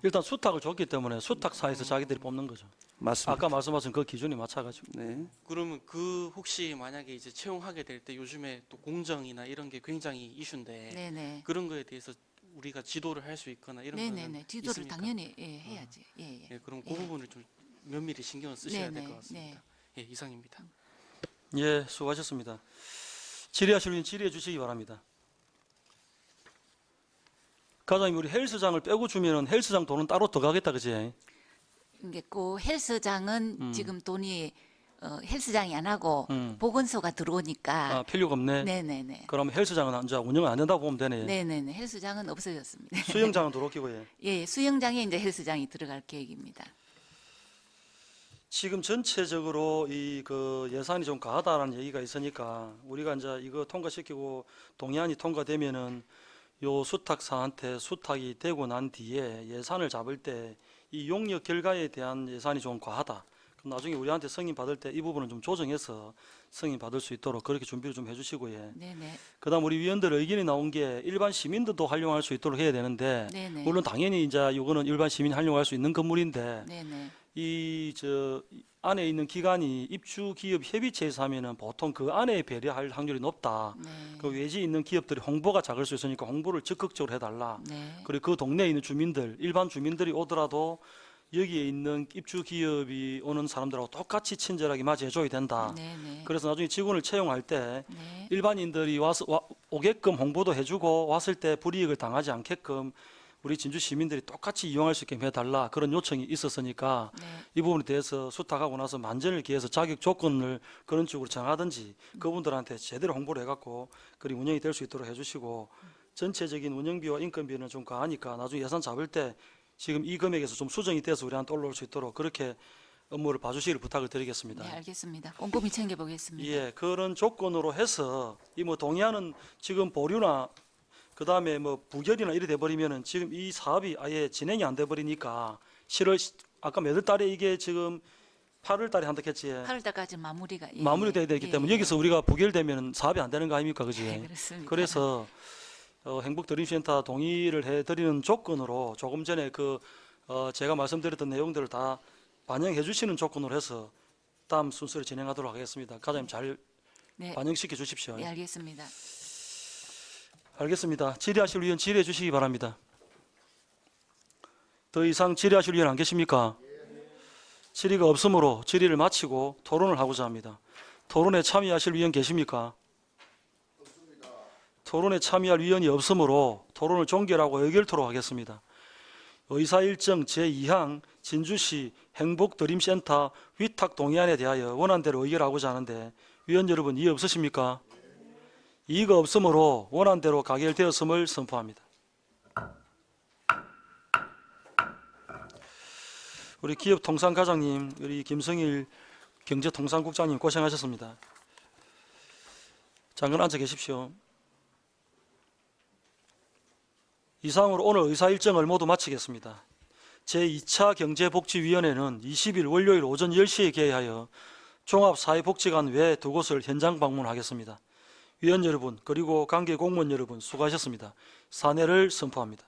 Speaker 1: 일단 수탁을 줬기 때문에 수탁사에서 자기들이 뽑는 거죠.
Speaker 9: 맞습니다.
Speaker 1: 아까 말씀하신 그 기준에 맞춰가지고.
Speaker 9: 네.
Speaker 3: 그러면 그 혹시 만약에 이제 채용하게 될 때 요즘에 또 공정이나 이런 게 굉장히 이슈인데
Speaker 7: 네네.
Speaker 3: 그런 거에 대해서 우리가 지도를 할 수 있거나 이런 거는
Speaker 7: 네네네. 지도를
Speaker 3: 있습니까?
Speaker 7: 당연히 해야지. 예.
Speaker 3: 예, 그럼 그 부분을 좀 면밀히 신경을 쓰셔야 될
Speaker 7: 네네,
Speaker 3: 것 같습니다. 예, 이상입니다.
Speaker 1: 예, 수고하셨습니다. 질의하실 의원 질의해 주시기 바랍니다. 과장님, 우리 헬스장을 빼고 주면은 헬스장 돈은 따로 더 가겠다, 그지?
Speaker 7: 이게 그 헬스장은 지금 돈이 헬스장이 안 하고
Speaker 1: 음.
Speaker 7: 보건소가 들어오니까
Speaker 1: 아, 필요가 없네.
Speaker 7: 네네네.
Speaker 1: 그럼 헬스장은 이제 운영 안 된다고 보면 되네.
Speaker 7: 네네네. 헬스장은 없어졌습니다.
Speaker 1: 수영장은 들어오기고 예.
Speaker 7: 예, 수영장에 이제 헬스장이 들어갈 계획입니다.
Speaker 1: 지금 전체적으로 이 그 예산이 좀 과하다라는 얘기가 있으니까 우리가 이제 이거 통과시키고 동의안이 통과되면은 요 수탁사한테 수탁이 되고 난 뒤에 예산을 잡을 때 이 용역 결과에 대한 예산이 좀 과하다. 그럼 나중에 우리한테 승인 받을 때 이 부분은 좀 조정해서 승인 받을 수 있도록 그렇게 준비를 좀 해주시고 예.
Speaker 7: 네네.
Speaker 1: 그다음 우리 위원들 의견이 나온 게 일반 시민들도 활용할 수 있도록 해야 되는데
Speaker 7: 네네.
Speaker 1: 물론 당연히 이제 이거는 일반 시민이 활용할 수 있는 건물인데
Speaker 7: 네네.
Speaker 1: 이 안에 있는 기관이 입주 기업 협의체에서 하면은 보통 그 안에 배려할 확률이 높다.
Speaker 7: 네.
Speaker 1: 그 외지 있는 기업들이 홍보가 작을 수 있으니까 홍보를 적극적으로 해달라.
Speaker 7: 네.
Speaker 1: 그리고 그 동네에 있는 주민들, 일반 주민들이 오더라도 여기에 있는 입주 기업이 오는 사람들하고 똑같이 친절하게 맞이해줘야 된다.
Speaker 7: 네네.
Speaker 1: 그래서 나중에 직원을 채용할 때
Speaker 7: 네.
Speaker 1: 일반인들이 와서 오게끔 홍보도 해주고 왔을 때 불이익을 당하지 않게끔 우리 진주 시민들이 똑같이 이용할 수 있게 해달라 그런 요청이 있었으니까
Speaker 7: 네.
Speaker 1: 이 부분에 대해서 수탁하고 나서 만전을 기해서 자격 조건을 그런 쪽으로 정하든지 그분들한테 제대로 홍보를 해갖고 그리 운영이 될 수 있도록 해주시고 전체적인 운영비와 인건비는 좀 과하니까 나중에 예산 잡을 때 지금 이 금액에서 좀 수정이 돼서 우리한테 올라올 수 있도록 그렇게 업무를 봐주시기를 부탁을 드리겠습니다.
Speaker 7: 네, 알겠습니다. 꼼꼼히 챙겨보겠습니다.
Speaker 1: 예, 그런 조건으로 해서 이 뭐 동의하는 지금 보류나 그 다음에 뭐 부결이나 이래 돼버리면은 지금 이 사업이 아예 진행이 안 돼버리니까 7월 아까 몇 월 달에 이게 지금 8월 달에 한다 했지.
Speaker 7: 8월 달까지 마무리가
Speaker 1: 마무리돼야 되기 때문에 여기서 우리가 부결되면 사업이 안 되는 거 아닙니까, 그지?
Speaker 7: 네, 그렇습니다.
Speaker 1: 그래서 행복드림센터 동의를 해드리는 조건으로 조금 전에 제가 말씀드렸던 내용들을 다 반영해 주시는 조건으로 해서 다음 순서를 진행하도록 하겠습니다. 과장님 잘
Speaker 7: 네,
Speaker 1: 반영시켜 주십시오.
Speaker 7: 네, 알겠습니다.
Speaker 1: 알겠습니다. 질의하실 위원 질의해 주시기 바랍니다. 더 이상 질의하실 위원 안 계십니까? 질의가 없으므로 질의를 마치고 토론을 하고자 합니다. 토론에 참여하실 위원 계십니까? 토론에 참여할 위원이 없으므로 토론을 종결하고 의결토록 하겠습니다. 의사일정 제2항 진주시 행복드림센터 위탁 동의안에 대하여 원안대로 의결하고자 하는데 위원 여러분 이해 없으십니까? 이의가 없으므로 원안대로 가결되었음을 선포합니다. 우리 기업통상과장님, 우리 김성일 경제통상국장님 고생하셨습니다. 잠깐 앉아 계십시오. 이상으로 오늘 의사일정을 모두 마치겠습니다. 제2차 경제복지위원회는 20일 월요일 오전 10시에 개회하여 종합사회복지관 외 두 곳을 현장 방문하겠습니다. 위원 여러분 그리고 관계 공무원 여러분 수고하셨습니다. 사내를 선포합니다.